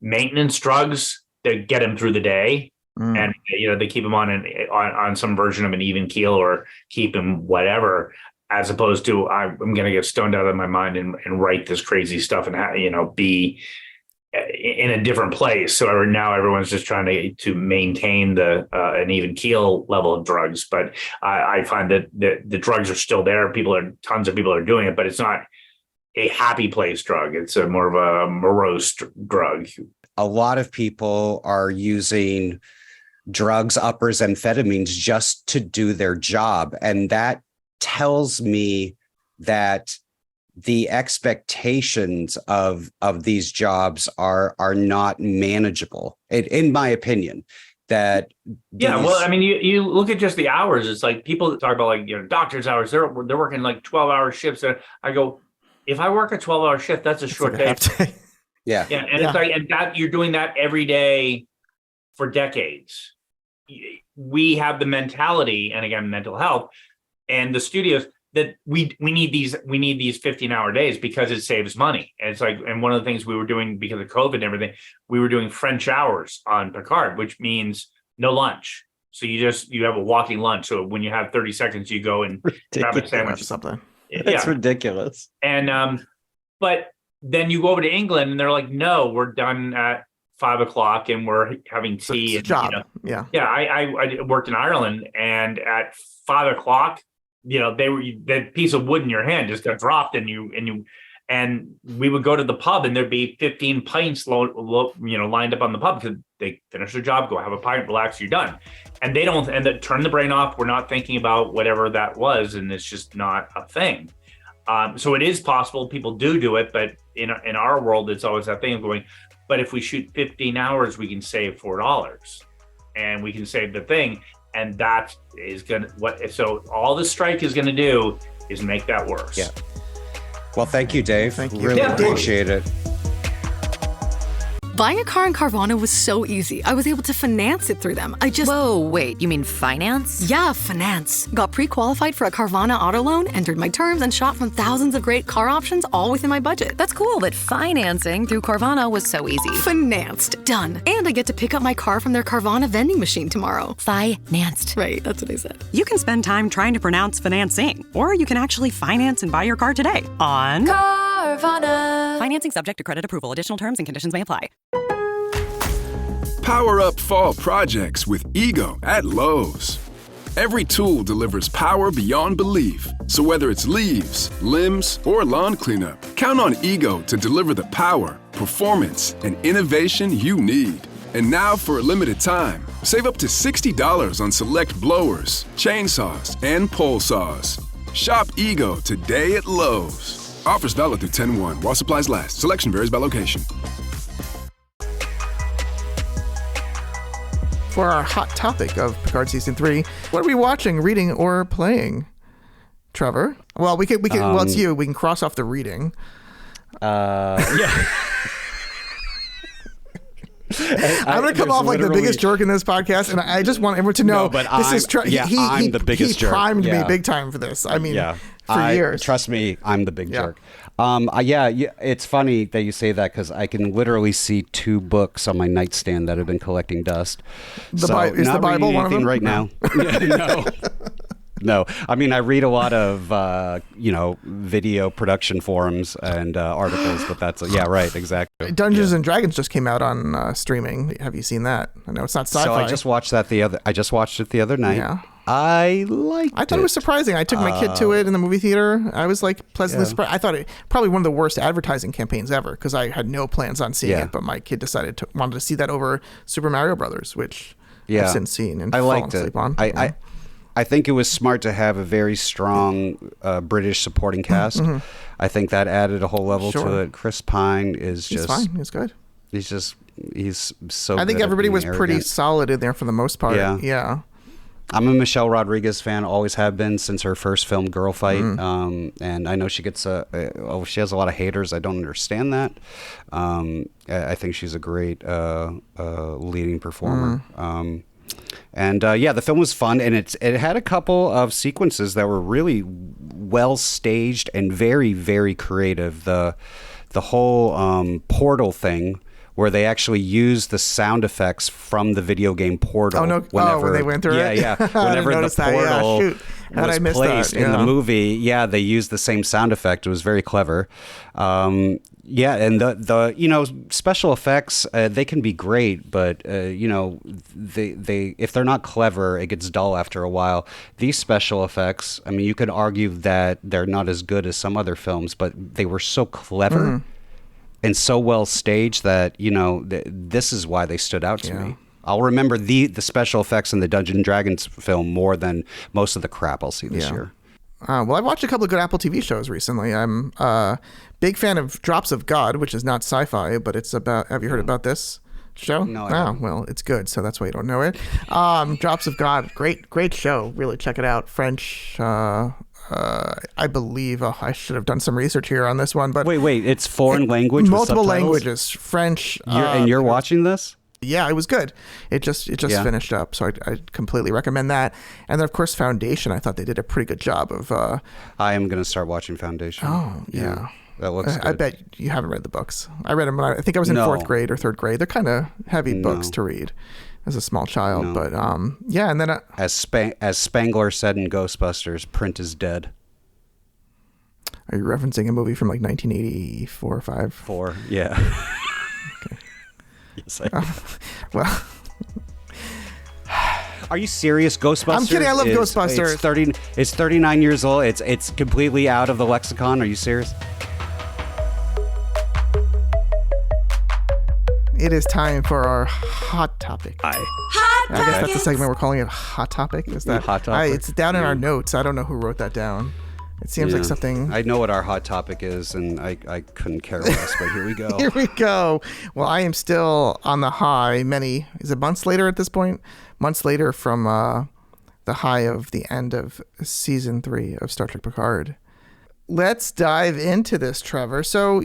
maintenance drugs that get them through the day, and they keep them on some version of an even keel, or keep them whatever, as opposed to I'm going to get stoned out of my mind and write this crazy stuff and be in a different place. So now everyone's just trying to maintain an even keel level of drugs. But I find that the drugs are still there. Tons of people are doing it, but it's not a happy place drug. It's more of a morose drug. A lot of people are using drugs, uppers, amphetamines just to do their job. And that tells me that the expectations of these jobs are not manageable, in my opinion. That you look at just the hours. It's like people talk about doctor's hours. They're working like 12-hour shifts. And I go, if I work a 12-hour shift, that's a short day. Yeah. And it's like, and that you're doing that every day for decades. We have the mentality, and again, mental health, and the studios, that we need these 15-hour days because it saves money. And it's like, and one of the things we were doing because of COVID and everything, we were doing French hours on Picard, which means no lunch. So you have a walking lunch. So when you have 30 seconds, you go and grab a sandwich or something. It's ridiculous. And but then you go over to England and they're like, no, we're done at 5 o'clock and we're having tea. It's a and, job. I worked in Ireland, and at 5 o'clock, that piece of wood in your hand just got dropped, and we would go to the pub and there'd be 15 pints lined up on the pub because they finish their job, go have a pint, relax, you're done. And they don't, and turn the brain off. We're not thinking about whatever that was, and it's just not a thing. So it is possible people do it, but in our world, it's always that thing of going, but if we shoot 15 hours, we can save $4 and we can save the thing. And that is so all the strike is going to do is make that worse. Yeah. Well, thank you, Dave. Thank you. Really appreciate it. Buying a car in Carvana was so easy. I was able to finance it through them. Whoa, wait, you mean finance? Yeah, finance. Got pre-qualified for a Carvana auto loan, entered my terms, and shot from thousands of great car options, all within my budget. That's cool, but financing through Carvana was so easy. Financed. Done. And I get to pick up my car from their Carvana vending machine tomorrow. Financed. Right, that's what I said. You can spend time trying to pronounce financing, or you can actually finance and buy your car today on Carvana. Financing subject to credit approval. Additional terms and conditions may apply. Power up fall projects with Ego at Lowe's. Every tool delivers power beyond belief. So whether it's leaves, limbs, or lawn cleanup, count on Ego to deliver the power, performance, and innovation you need. And now for a limited time, save up to $60 on select blowers, chainsaws, and pole saws. Shop Ego today at Lowe's. Offers valid through 10/1 while supplies last. Selection varies by location. For our hot topic of Picard Season 3, what are we watching, reading, or playing? Trevor? Well, we can. Well, it's you. We can cross off the reading. Yeah. I'm going to come off like the biggest jerk in this podcast, and I just want everyone to know I'm the biggest jerk. He primed me big time for this. I mean, for years. Trust me, I'm the big jerk. It's funny that you say that because I can literally see 2 books on my nightstand that have been collecting dust. Is the Bible one of them? Right now? No. No, I mean, I read a lot of, video production forums and articles, but that's, right, exactly. Dungeons and Dragons just came out on streaming. Have you seen that? I know it's not sci-fi. So I just watched it the other night. Yeah. I thought it was surprising. I took my kid to it in the movie theater. I was pleasantly surprised. I thought it probably one of the worst advertising campaigns ever because I had no plans on seeing it, but my kid wanted to see that over Super Mario Brothers, which I've since seen and fallen asleep on. I think it was smart to have a very strong British supporting cast. Mm-hmm. I think that added a whole level to it. Chris Pine is he's fine. He's good. He's so. I think everybody was pretty solid in there for the most part. Yeah. I'm a Michelle Rodriguez fan. Always have been since her first film, Girl Fight. And I know she gets she has a lot of haters. I don't understand that. I think she's a great leading performer. The film was fun, and it had a couple of sequences that were really well staged and very, very creative. The whole portal thing, where they actually used the sound effects from the video game Portal. When they went through it? Yeah. Whenever the portal was placed in the movie, they used the same sound effect. It was very clever. And the special effects, they can be great, but they if they're not clever, it gets dull after a while. These special effects, I mean, you could argue that they're not as good as some other films, but they were so clever and so well staged that this is why they stood out to me. I'll remember the special effects in the Dungeons & Dragons film more than most of the crap I'll see this year. Well, I've watched a couple of good Apple TV shows recently. I'm a big fan of Drops of God, which is not sci-fi, but it's about... Have you heard about this show? No, I haven't. Well, it's good, so that's why you don't know it. Drops of God, great show. Really check it out. French... I believe I should have done some research here on this one, but wait, it's foreign language, multiple with subtitles? languages, French. And you're watching this? Yeah, it was good. It just finished up, so I completely recommend that. And then of course Foundation. I thought they did a pretty good job of. I am going to start watching Foundation. Oh yeah. That looks good. I bet you haven't read the books. I read them when I think I was in 4th grade or 3rd grade. They're kind of heavy books to read as a small child, but and then as Spangler said in Ghostbusters, print is dead. Are you referencing a movie from like 1984 or 5? 4, yeah. Okay. Yes, I am. Well... Are you serious? Ghostbusters? I'm kidding. I love Ghostbusters. It's 39 years old. It's completely out of the lexicon. Are you serious? It is time for our hot topic. Hot I guess that's the segment we're calling it. Hot topic. Is that hot topic? It's down in our notes. I don't know who wrote that down. It seems like something. I know what our hot topic is, and I couldn't care less. But here we go. Here we go. Well, I am still on the high. Is it months later at this point? Months later from the high of the end of season 3 of Star Trek Picard. Let's dive into this, Trevor. So,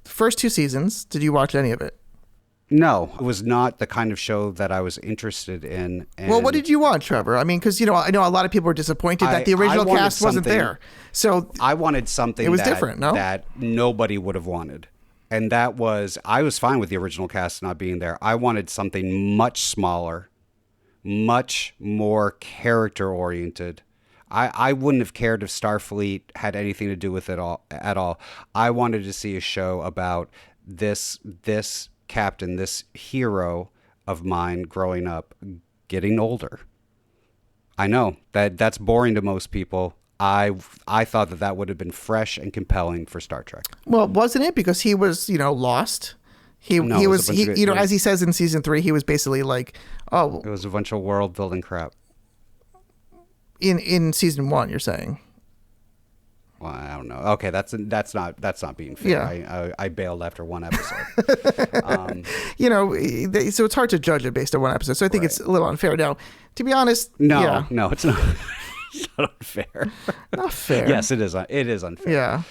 first 2 seasons, did you watch any of it? No, it was not the kind of show that I was interested in. Well, what did you want, Trevor? I mean, because, I know a lot of people were disappointed that the original cast wasn't there. So I wanted something different, no? That nobody would have wanted. And that was, I was fine with the original cast not being there. I wanted something much smaller, much more character-oriented. I wouldn't have cared if Starfleet had anything to do with it at all. I wanted to see a show about this captain, this hero of mine growing up, getting older. I know that's boring to most people. I thought that would have been fresh and compelling for Star Trek. Well, wasn't it? Because he was, lost. He was as he says in season 3, he was basically like, it was a bunch of world building crap. In season 1, you're saying. Well, I don't know. Okay, that's not being fair. Yeah. I bailed after 1 episode. So it's hard to judge it based on 1 episode. So I think it's a little unfair. Now, to be honest, no, it's not. It's not unfair. Not fair. Yes, it is. It is unfair. Yeah.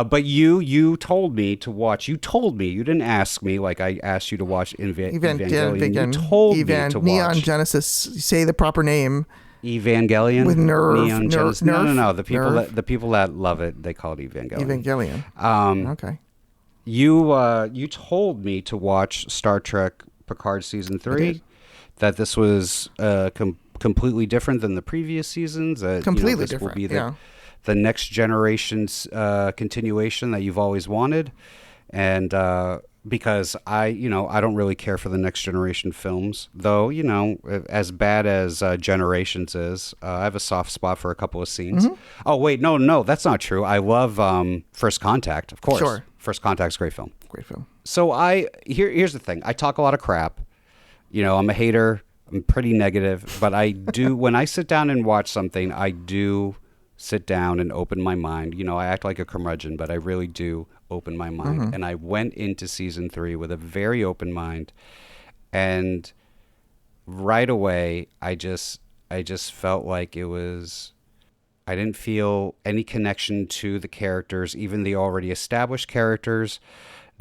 But you told me to watch. You told me. You didn't ask me like I asked you to watch Evangelion. You told me to watch Neon Genesis. Say the proper name. Evangelion with nerve. Neon Genesis. No. The people nerve. that love it, they call it Evangelion. Okay. You told me to watch Star Trek Picard season 3. That this was completely different than the previous seasons. Completely this different. Will be the next generation's continuation that you've always wanted, and because I don't really care for the next generation films, though. As bad as Generations is, I have a soft spot for a couple of scenes. Mm-hmm. Oh wait, no, that's not true. I love First Contact, of course. Sure. First Contact's a great film. Great film. So here's the thing. I talk a lot of crap. I'm a hater. I'm pretty negative, but I do when I sit down and watch something, I do sit down and open my mind. I act like a curmudgeon, but I really do open my mind. Mm-hmm. And I went into season 3 with a very open mind, and right away I just felt like it was, I didn't feel any connection to the characters, even the already established characters.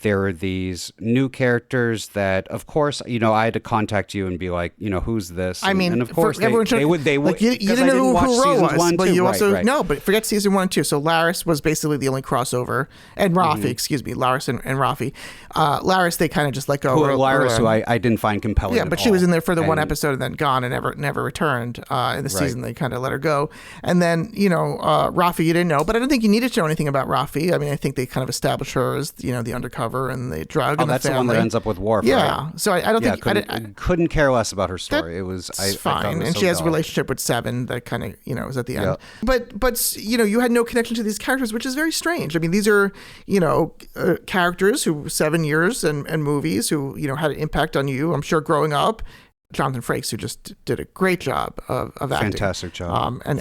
There are these new characters that, of course, I had to contact you and be like, who's this? And of course, everyone they would. Like you didn't know who Ro was, but you also right. No, but forget season 1 and 2. So Laris was basically the only crossover, and Rafi, excuse me, Laris and Rafi. Laris, they kind of just let go. Laris, who I didn't find compelling. Yeah, but she was in there for the 1 episode and then gone and never returned. In the season, they kind of let her go. And then Rafi, you didn't know, but I don't think you needed to know anything about Rafi. I mean, I think they kind of established her as the undercover and the drug and that's the family. The one that ends up with Worf. Yeah, right? So I don't think I couldn't care less about her story. It was fine, and she has a relationship with Seven that kind of is at the end. Yeah. But you had no connection to these characters, which is very strange. I mean, these are characters who 7 years and movies who had an impact on you. I'm sure growing up. Jonathan Frakes, who just did a great job of acting. Fantastic job. And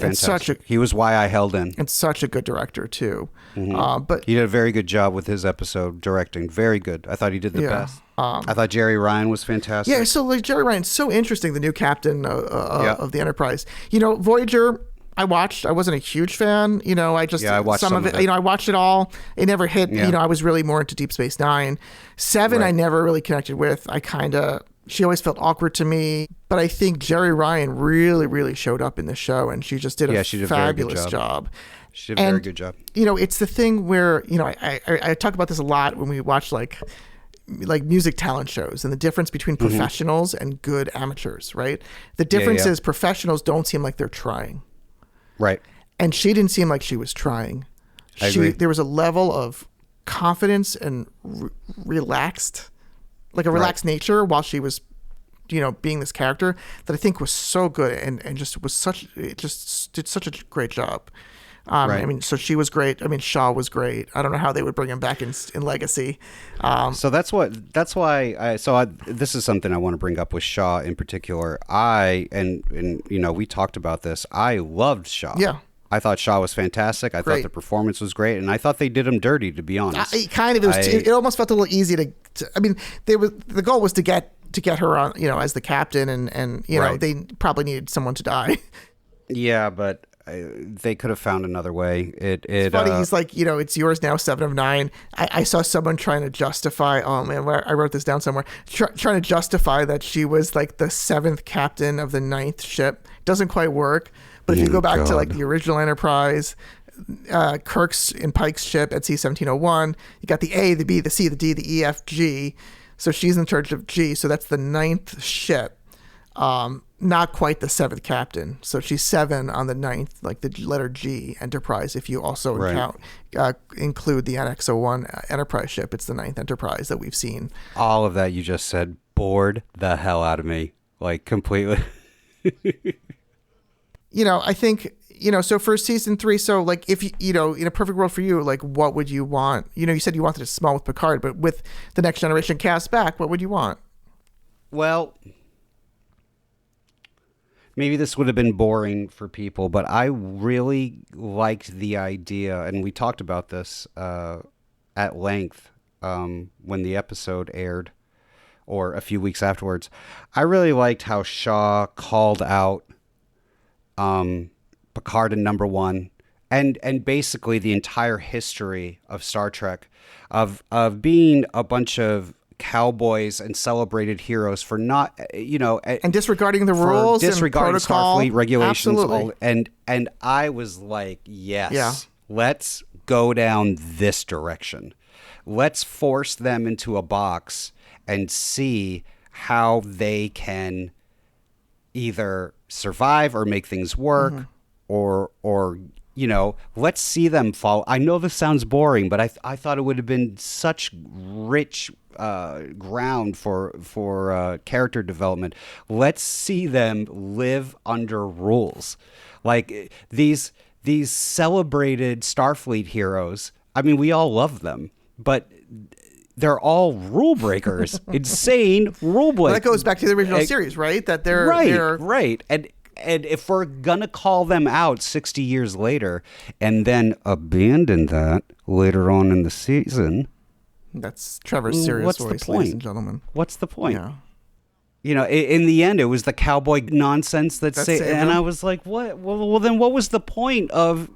he was why I held in. And such a good director too. Mm-hmm. But he did a very good job with his episode directing. Very good. I thought he did the best. I thought Jerry Ryan was fantastic. Yeah, so Jerry Ryan's so interesting, the new captain of the Enterprise. Voyager, I watched. I wasn't a huge fan. I watched some of it. I watched it all. It never hit. Yeah. I was really more into Deep Space Nine. 7, I never really connected with. She always felt awkward to me, but I think Jerry Ryan really, really showed up in the show, and she just did a fabulous job. She did a very good job. It's the thing where, I talk about this a lot when we watch like music talent shows and the difference between professionals and good amateurs, right? The difference is professionals don't seem like they're trying. Right. And she didn't seem like she was trying. I agree. There was a level of confidence and relaxed nature while she was, being this character that I think was so good and just did such a great job. I mean, so she was great. I mean, Shaw was great. I don't know how they would bring him back in Legacy. So this is something I want to bring up with Shaw in particular. We talked about this. I loved Shaw. Yeah. I thought Shaw was fantastic. I thought the performance was great, and I thought they did him dirty, to be honest. It almost felt a little easy to I mean, the goal was to get her on, as the captain, and they probably needed someone to die. Yeah, but they could have found another way. It's funny. He's like, it's yours now, 7 of 9. I saw someone trying to justify. Oh man, I wrote this down somewhere. Trying to justify that she was like the 7th captain of the 9th ship. Doesn't quite work. But if you go back to like the original Enterprise, Kirk's and Pike's ship at C-1701, you got the A, the B, the C, the D, the E, F, G. So she's in charge of G. So that's the 9th ship. Not quite the 7th captain. So she's 7 on the 9th, like the letter G, Enterprise. If you also include the NX-01 Enterprise ship, it's the 9th Enterprise that we've seen. All of that you just said bored the hell out of me, like completely. I think, so for season 3, so like if in a perfect world for you, like what would you want? You said you wanted it small with Picard, but with the Next Generation cast back, what would you want? Well, maybe this would have been boring for people, but I really liked the idea, and we talked about this at length when the episode aired, or a few weeks afterwards. I really liked how Shaw called out Picard in number 1, and basically the entire history of Star Trek, of being a bunch of cowboys and celebrated heroes for not, and disregarding the rules, disregarding and protocol. Starfleet regulations. Absolutely. And I was like, yes, let's go down this direction. Let's force them into a box and see how they can either survive or make things work, or let's see them fall. I know this sounds boring, but I thought it would have been such rich ground for character development. Let's see them live under rules, like these celebrated Starfleet heroes. I mean, we all love them, but they're all rule breakers, insane rule breakers. Well, that goes back to the original series, right? That they're right. And if we're gonna call them out 60 years later and then abandon that later on in the season, that's Trevor's serious voice, ladies and gentlemen. What's the point? Yeah. In the end, it was the cowboy nonsense and I was like, what? Well, then what was the point of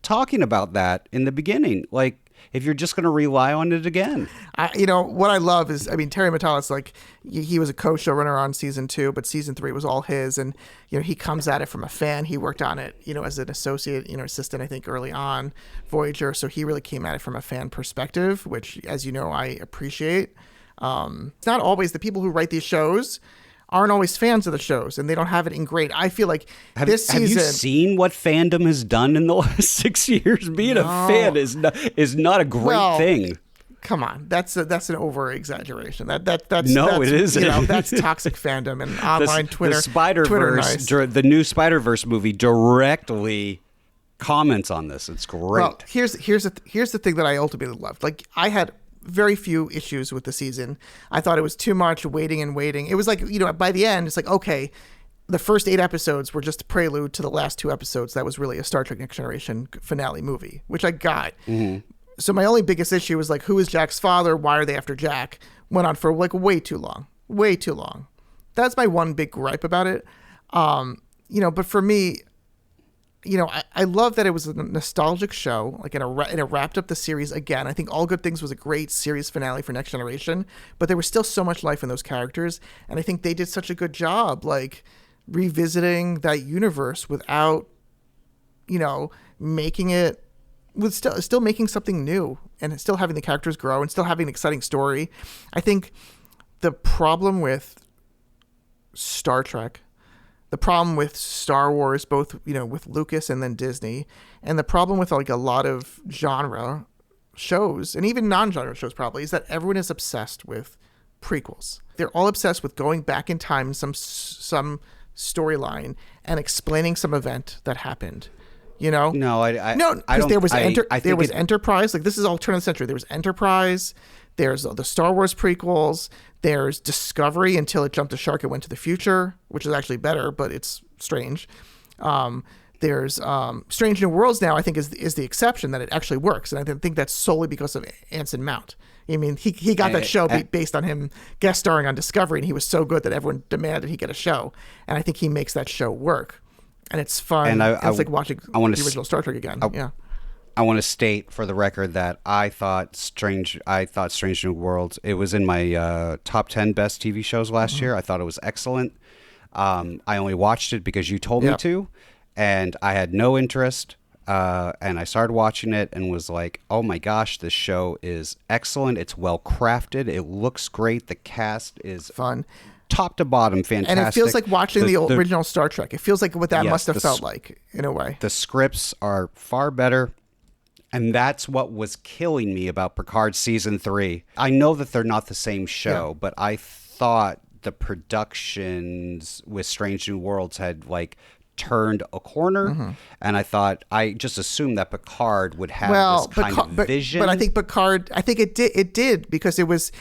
talking about that in the beginning? Like, if you're just going to rely on it again. What I love is, Terry Matalas, like he was a co-showrunner on season 2, but season 3 was all his. And, he comes at it from a fan. He worked on it, as an associate, assistant, I think early on Voyager. So he really came at it from a fan perspective, which, as you know, I appreciate. It's not always the people who write these shows aren't always fans of the shows, and they don't have it ingrained. I feel like this season... Have you seen what fandom has done in the last 6 years? Being a fan is not a great thing. Come on, that's an over exaggeration. That's it isn't. That's toxic fandom and online Twitter. The Spider-Verse, the new Spider-Verse movie directly comments on this. It's great. Well, here's the thing that I ultimately loved. Like, I had very few issues with the season. I thought it was too much waiting. It was like, by the end, it's like, okay, the first 8 episodes were just a prelude to the last 2 episodes. That was really a Star Trek Next Generation finale movie, which I got. Mm-hmm. So my only biggest issue was like, who is Jack's father? Why are they after Jack? Went on for like way too long. That's my one big gripe about it. But for me, I love that it was a nostalgic show, like and it wrapped up the series again. I think All Good Things was a great series finale for Next Generation, but there was still so much life in those characters, and I think they did such a good job, like revisiting that universe without, making it, with still making something new, and still having the characters grow and still having an exciting story. I think the problem with Star Trek the problem with Star Wars, both, with Lucas and then Disney, and the problem with like a lot of genre shows, and even non-genre shows probably, is that everyone is obsessed with prequels. They're all obsessed with going back in time, some storyline, and explaining some event that happened. No, because there was Enterprise. Like, this is all turn of the century. There was Enterprise. There's the Star Wars prequels. There's Discovery until it jumped a shark and went to the future, which is actually better, but it's strange. There's Strange New Worlds now, I think, is the exception, that it actually works. And I think that's solely because of Anson Mount. I mean, he got that show based on him guest starring on Discovery, and he was so good that everyone demanded he get a show. And I think he makes that show work. And it's fun. And it's like watching the original Star Trek again. I want to state for the record that I thought Strange New Worlds, it was in my top 10 best TV shows last year. I thought it was excellent. I only watched it because you told me to, and I had no interest. And I started watching it and was like, oh my gosh, this show is excellent. It's well crafted. It looks great. The cast is fun. Top to bottom, fantastic. And it feels like watching the original Star Trek. It feels like what that must have felt like, in a way. The scripts are far better. And that's what was killing me about Picard Season 3. I know that they're not the same show, but I thought the productions with Strange New Worlds had, like, turned a corner. And I just assumed that Picard would have this kind of vision. But I think Picard, it did because it was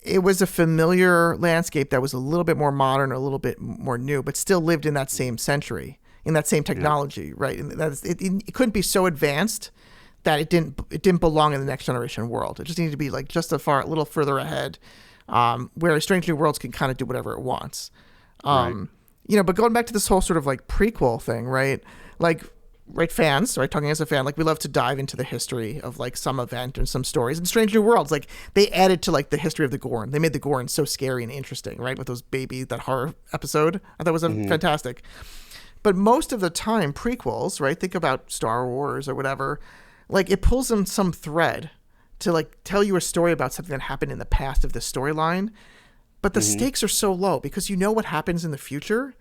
a familiar landscape that was a little bit more modern, a little bit more new, but still lived in that same century, in that same technology, right? And it couldn't be so advanced that it didn't belong in the next generation world. It just needed to be like just a little further ahead, whereas Strange New Worlds can kind of do whatever it wants. But going back to this whole sort of like prequel thing, right? Like, fans, right? Talking as a fan, like, we love to dive into the history of like some event and some stories. And Strange New Worlds, like, they added to like the history of the Gorn. They made the Gorn so scary and interesting, right? With that horror episode, I thought was fantastic. But most of the time, prequels, right? Think about Star Wars or whatever. Like, it pulls in some thread to like tell you a story about something that happened in the past of the storyline. But the stakes are so low because you know what happens in the future.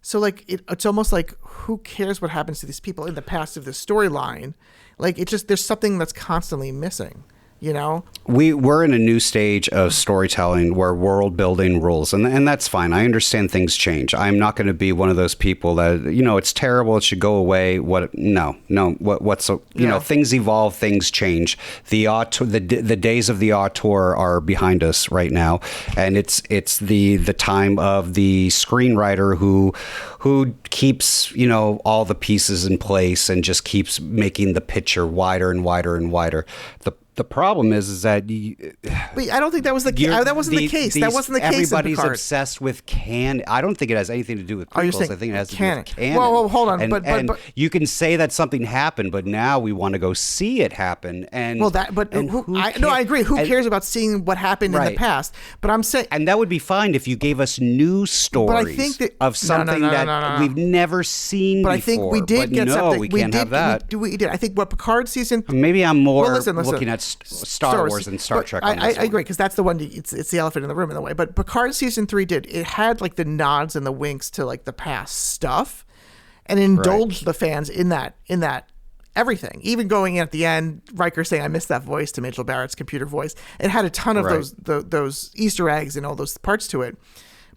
So like it's almost like, who cares what happens to these people in the past of this storyline? Like, there's something that's constantly missing. We're in a new stage of storytelling where world building rules, and that's fine. I understand things change. I'm not going to be one of those people that it's terrible, it should go away. Things evolve, things change. The days of the auteur are behind us right now, and it's the time of the screenwriter who keeps all the pieces in place and just keeps making the picture wider and wider and wider. The problem is that but I don't think that was the case. That wasn't the case. That wasn't the case. Everybody's obsessed with canon. I don't think it has anything to do with prequels. I think it has to do with canon. Well, hold on. And but you can say that something happened, but now we want to go see it happen. And I agree. Who cares about seeing what happened in the past? But I'm saying, and that would be fine if you gave us new stories of something that we've never seen before. But I think we did get something. We can't have that. We did. I think what Picard season. Maybe I'm more looking at Star Wars and Star Trek. I agree, because that's the one. It's the elephant in the room in a way. But Picard season 3 it had like the nods and the winks to like the past stuff, and indulged the fans in that everything. Even going in at the end, Riker saying, "I missed that voice" to Majel Barrett's computer voice. It had a ton of those Easter eggs and all those parts to it.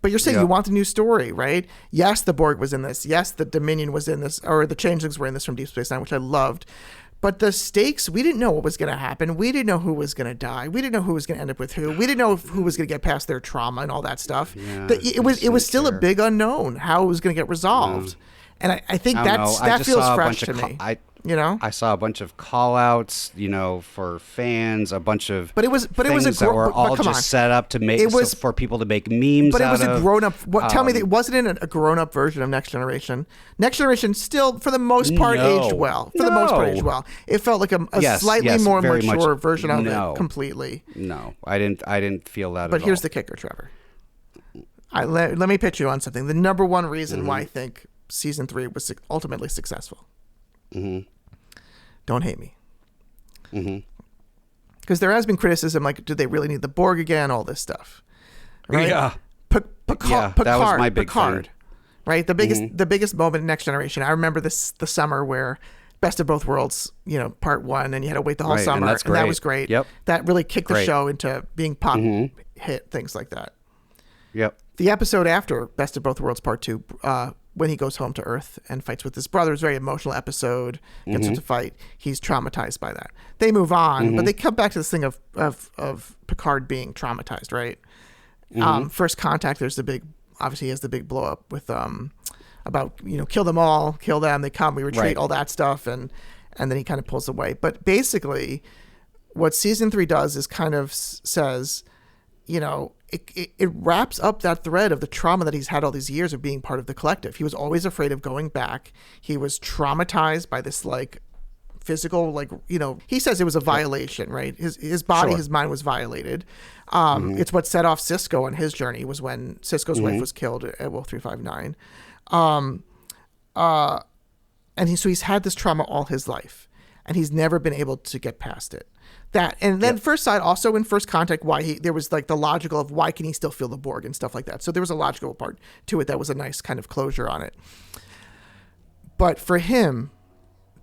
But you're saying you want a new story, right? Yes, the Borg was in this. Yes, the Dominion was in this, or the Changelings were in this from Deep Space Nine, which I loved. But the stakes, we didn't know what was going to happen. We didn't know who was going to die. We didn't know who was going to end up with who. We didn't know who was going to get past their trauma and all that stuff. Yeah, it was still a big unknown how it was going to get resolved. And I think that feels fresh to me. I saw a bunch of call-outs, for fans, a bunch of but it was that were all just set up to make for people to make memes. But it was a grown-up. Tell me that it wasn't in a grown-up version of Next Generation. Next Generation still, for the most part, aged well. For the most part, aged well. It felt like a slightly more mature version of it completely. No, I didn't feel that. But here's the kicker, Trevor. Let me pitch you on something. The number one reason why I think season 3 was ultimately successful. Don't hate me. Because there has been criticism, like, do they really need the Borg again? All this stuff, right? Yeah. That was my big thing. right? The biggest moment in Next Generation. I remember the summer where Best of Both Worlds, part 1, and you had to wait the whole summer, and that was great. Yep. That really kicked the show into being pop hit, things like that. Yep. The episode after Best of Both Worlds Part 2, when he goes home to Earth and fights with his brother, is a very emotional episode. Gets into fight. He's traumatized by that. They move on, but they come back to this thing of Picard being traumatized, right? First Contact, there's obviously he has the big blow up with about kill them all, kill them, they come, we retreat, all that stuff, and then he kind of pulls away. But basically, what season 3 does is kind of says, it wraps up that thread of the trauma that he's had all these years of being part of the collective. He was always afraid of going back. He was traumatized by this physical, he says it was a violation, right? His body, his mind was violated. It's what set off Cisco on his journey, was when Cisco's wife was killed at Wolf 359. So he's had this trauma all his life, and he's never been able to get past it. That, and then First Sight, also in First Contact, there was the logical of why can he still feel the Borg and stuff like that. So there was a logical part to it that was a nice kind of closure on it. But for him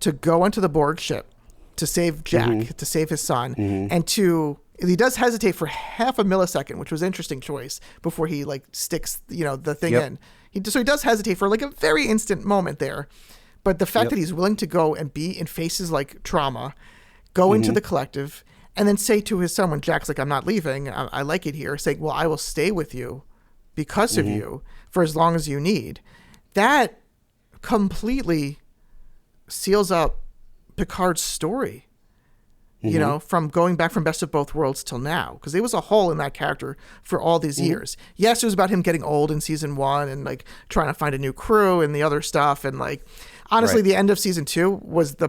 to go onto the Borg ship to save Jack, to save his son, and he does hesitate for half a millisecond, which was an interesting choice, before he sticks the thing in. So he does hesitate for a very instant moment there. But the fact that he's willing to go and be in faces like trauma, go into the collective, and then say to his son, when Jack's like, I'm not leaving, I like it here, saying, well, I will stay with you because of you for as long as you need. That completely seals up Picard's story, from going back from Best of Both Worlds till now, because there was a hole in that character for all these years. Yes, it was about him getting old in season 1 and trying to find a new crew and the other stuff. And honestly, the end of season 2 was the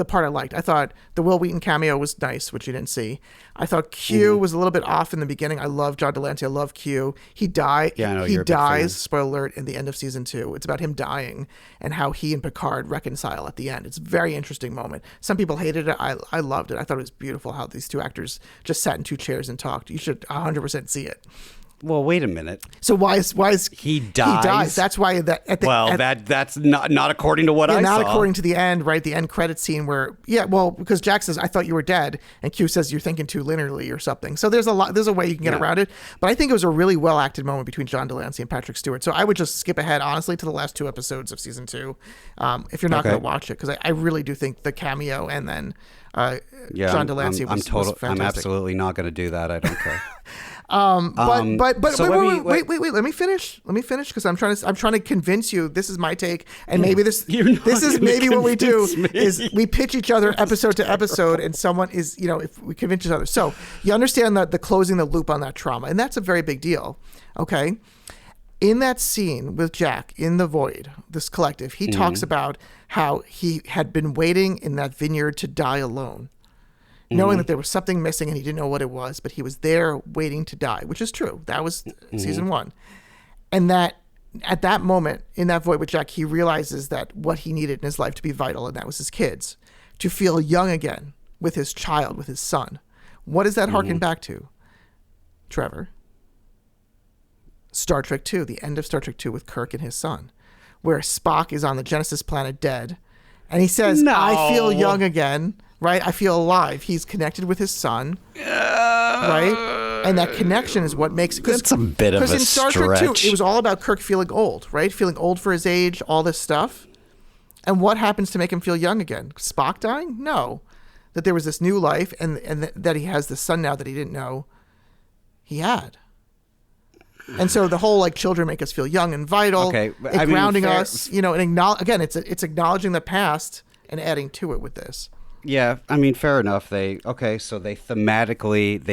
part I liked. I thought the Will Wheaton cameo was nice, which you didn't see. I thought Q was a little bit off in the beginning. I love John Delancey. I love Q. He dies. He dies. Spoiler alert! In the end of season 2, it's about him dying and how he and Picard reconcile at the end. It's a very interesting moment. Some people hated it. I loved it. I thought it was beautiful how these two actors just sat in 2 chairs and talked. You should 100% see it. Well, wait a minute. So why is he dies? He dies. That's why that's not according to what I saw. Not according to the end, right? The end credit scene where because Jack says, "I thought you were dead," and Q says, "You're thinking too linearly" or something. So there's a way you can get around it. But I think it was a really well acted moment between John Delancey and Patrick Stewart. So I would just skip ahead, honestly, to the last 2 episodes of season 2, if you're not going to watch it, because I really do think the cameo and then John Delancey was fantastic. I'm absolutely not going to do that. I don't care. Wait, let me finish, because I'm trying to convince you this is my take, and maybe this is maybe what we do is we pitch each other episode to episode, and someone is, if we convince each other. So you understand that the closing the loop on that trauma, and that's a very big deal. Okay. In that scene with Jack in the void, this collective, he talks about how he had been waiting in that vineyard to die alone, knowing that there was something missing and he didn't know what it was, but he was there waiting to die, which is true. That was season 1. And that at that moment in that void with Jack, he realizes that what he needed in his life to be vital, and that was his kids, to feel young again with his child, with his son. What does that harken back to, Trevor? Star Trek 2, the end of Star Trek 2 with Kirk and his son, where Spock is on the Genesis planet dead, and he says, I feel young again, right? I feel alive. He's connected with his son, right? And that connection is what makes it. That's a bit of a stretch. Because in Star Trek 2, it was all about Kirk feeling old, right? Feeling old for his age, all this stuff. And what happens to make him feel young again? Spock dying? No. That there was this new life, and that he has this son now that he didn't know he had. And so the whole children make us feel young and vital, grounding us, and it's acknowledging the past and adding to it with this. Yeah, I mean, fair enough. They thematically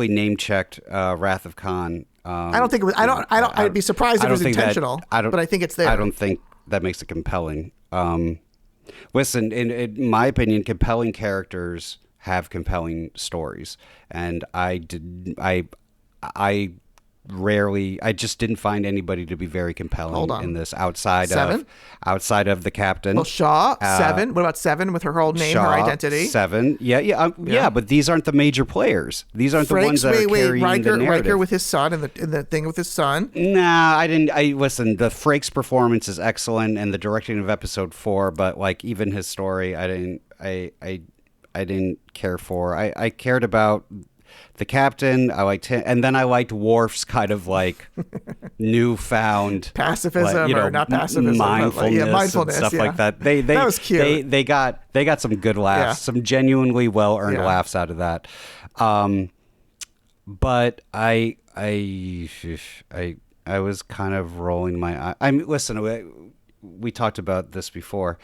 name checked Wrath of Khan. I don't think it was. I'd be surprised if it was intentional. But I think it's there. I don't think that makes it compelling. Listen, in my opinion, compelling characters have compelling stories, and I I just didn't find anybody to be very compelling in this outside of the captain. Well, Shaw, Seven. What about Seven with her whole name, her identity? Seven. Yeah, but these aren't the major players. These aren't the ones that are carrying the narrative. Riker with his son and the thing with his son. Nah, I didn't. Listen, the Frakes performance is excellent and the directing of episode 4, but like even his story, I didn't care for. I cared about the captain. I liked him, and then I liked Worf's kind of like newfound pacifism, or not pacifism, mindfulness and stuff like that. That was cute. They got some good laughs, some genuinely well earned laughs out of that. But I was kind of rolling my eye. I mean, listen, we talked about this before.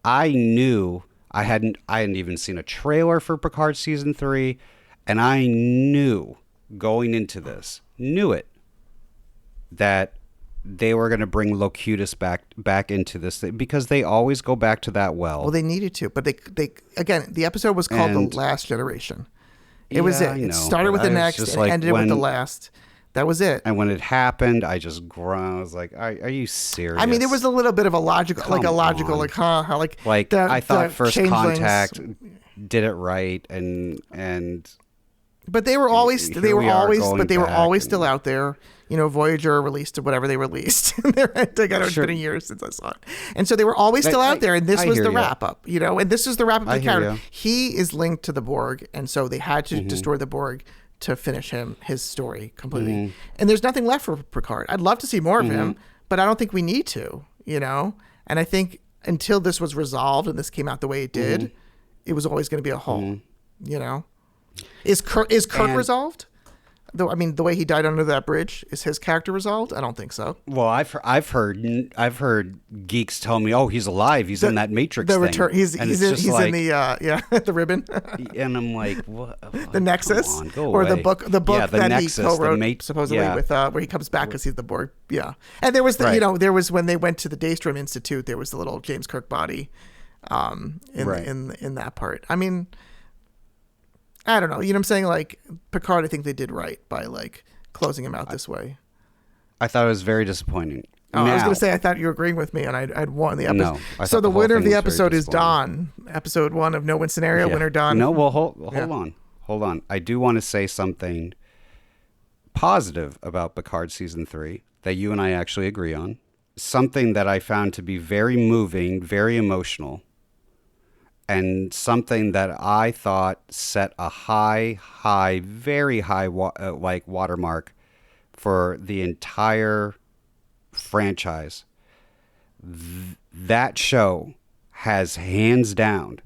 I knew I hadn't even seen a trailer for Picard season 3. And I knew going into this, that they were going to bring Locutus back into this thing because they always go back to that well. Well, they needed to, but they again, the episode was called The Last Generation. It started with the next and ended with the last. That was it. And when it happened, I just groaned. I was like, "Are you serious?" I mean, there was a little bit of a logical, I thought First Contact did it right, and. But they were always still out there. You know, Voyager released whatever they released. It's been a year since I saw it, and so they were always still out there. And this was the wrap up, you know. And this is the wrap up of the character. He is linked to the Borg, and so they had to destroy the Borg to finish his story completely. And there's nothing left for Picard. I'd love to see more of him, but I don't think we need to, you know. And I think until this was resolved and this came out the way it did, it was always going to be a hole, you know. Is Kirk resolved? Though, I mean, the way he died under that bridge, is his character resolved? I don't think so. Well, I've heard geeks tell me, "Oh, he's alive. He's in that Matrix thing." Return. He's in the the ribbon. And I'm like, what? The Nexus, or the book that Nexus, he co-wrote supposedly with where he comes back because he's the Borg. Yeah, and there was there was when they went to the Daystrom Institute, there was the little James Kirk body, in that part. I mean. I don't know. You know what I'm saying? Like, Picard, I think they did right by, like, closing him out this way. I thought it was very disappointing. Oh, I was going to say, I thought you were agreeing with me, and I'd won the episode. No, so the winner of the episode is Dawn. Episode 1 of No Win Scenario, winner Dawn. No, well, hold on. I do want to say something positive about Picard Season 3 that you and I actually agree on. Something that I found to be very moving, very emotional. And something that I thought set a very high watermark for the entire franchise. That show has hands down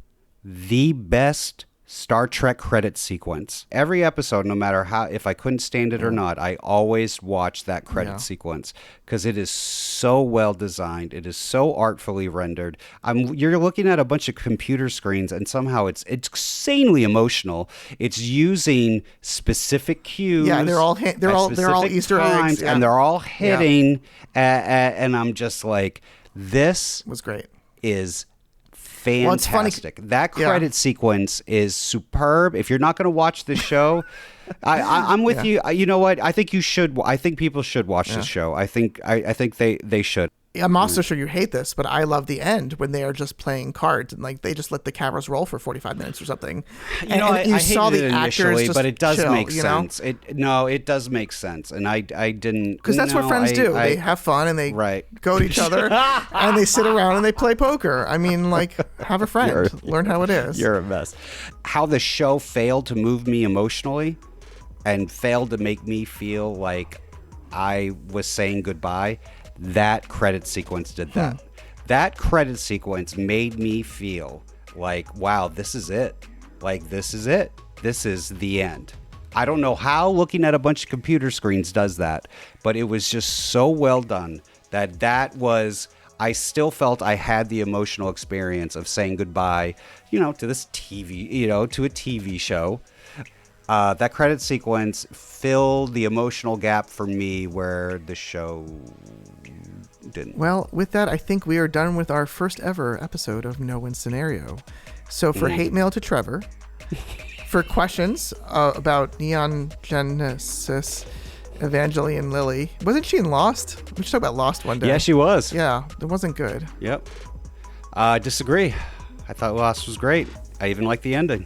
the best Star Trek credit sequence. Every episode, no matter if I couldn't stand it or not, I always watch that credit sequence because it is so well designed. It is so artfully rendered. You're looking at a bunch of computer screens and somehow it's insanely emotional. It's using specific cues. Yeah, they're all Easter eggs, and they're all hitting. And I'm just like, this was great. Is fantastic. Well, that credit sequence is superb. If you're not going to watch the show, I'm with you. You know what? I think you should. I think people should watch the show. I think they should. I'm also sure you hate this, but I love the end when they are just playing cards and like they just let the cameras roll for 45 minutes or something. I saw the actors just but it does make sense. It does make sense, and I didn't because that's what friends do. They have fun and they go to each other and they sit around and they play poker. I mean, like have a friend, learn how it is. You're a mess. How the show failed to move me emotionally and failed to make me feel like I was saying goodbye. That credit sequence did that. That credit sequence made me feel like, wow, this is it. Like, this is it. This is the end. I don't know how looking at a bunch of computer screens does that, but it was just so well done that was, I still felt I had the emotional experience of saying goodbye, to this TV, to a TV show. That credit sequence filled the emotional gap for me where the show didn't. Well, with that, I think we are done with our first ever episode of No Win Scenario. So for hate mail to Trevor, for questions about Neon Genesis Evangelion Lily. Wasn't she in Lost? We should talk about Lost one day. Yeah, she was. Yeah, it wasn't good. Yep. I disagree. I thought Lost was great. I even liked the ending.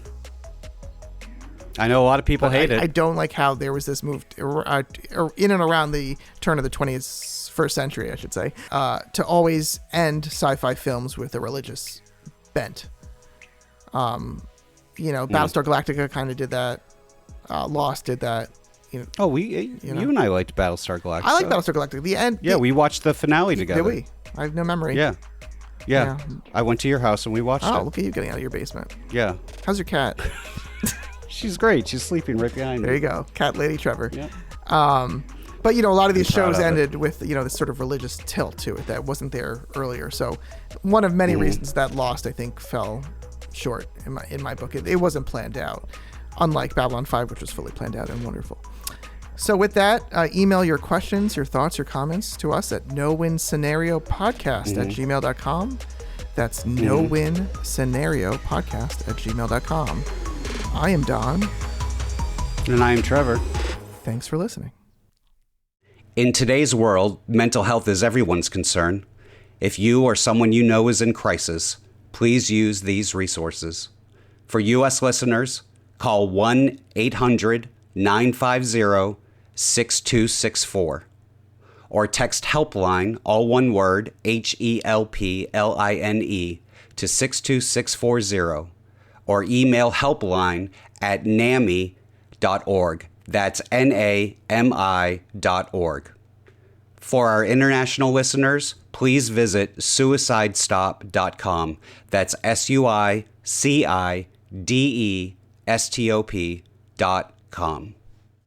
I know a lot of people hate it. I don't like how there was this move in and around the turn of the 21st century, I should say, to always end sci-fi films with a religious bent. Battlestar Galactica kind of did that. Lost did that. You and I liked Battlestar Galactica. I like Battlestar Galactica. The end. Yeah, we watched the finale together. Did we? I have no memory. Yeah. I went to your house and we watched it. Oh, look at you getting out of your basement. Yeah. How's your cat? She's great. She's sleeping right behind me. There you go. Cat lady Trevor. Yeah. But, a lot of these shows ended with, this sort of religious tilt to it that wasn't there earlier. So one of many reasons that Lost, I think, fell short in my book. It wasn't planned out, unlike Babylon 5, which was fully planned out and wonderful. So with that, email your questions, your thoughts, your comments to us at nowin-scenario-podcast@gmail.com. That's nowin-scenario-podcast@gmail.com. I am Don. And I am Trevor. Thanks for listening. In today's world, mental health is everyone's concern. If you or someone you know is in crisis, please use these resources. For U.S. listeners, call 1-800-950-6264 or text Helpline, all one word, HELPLINE, to 62640 or email helpline@NAMI.org. That's NAMI.org. For our international listeners, please visit suicidestop.com. That's SUICIDESTOP.com.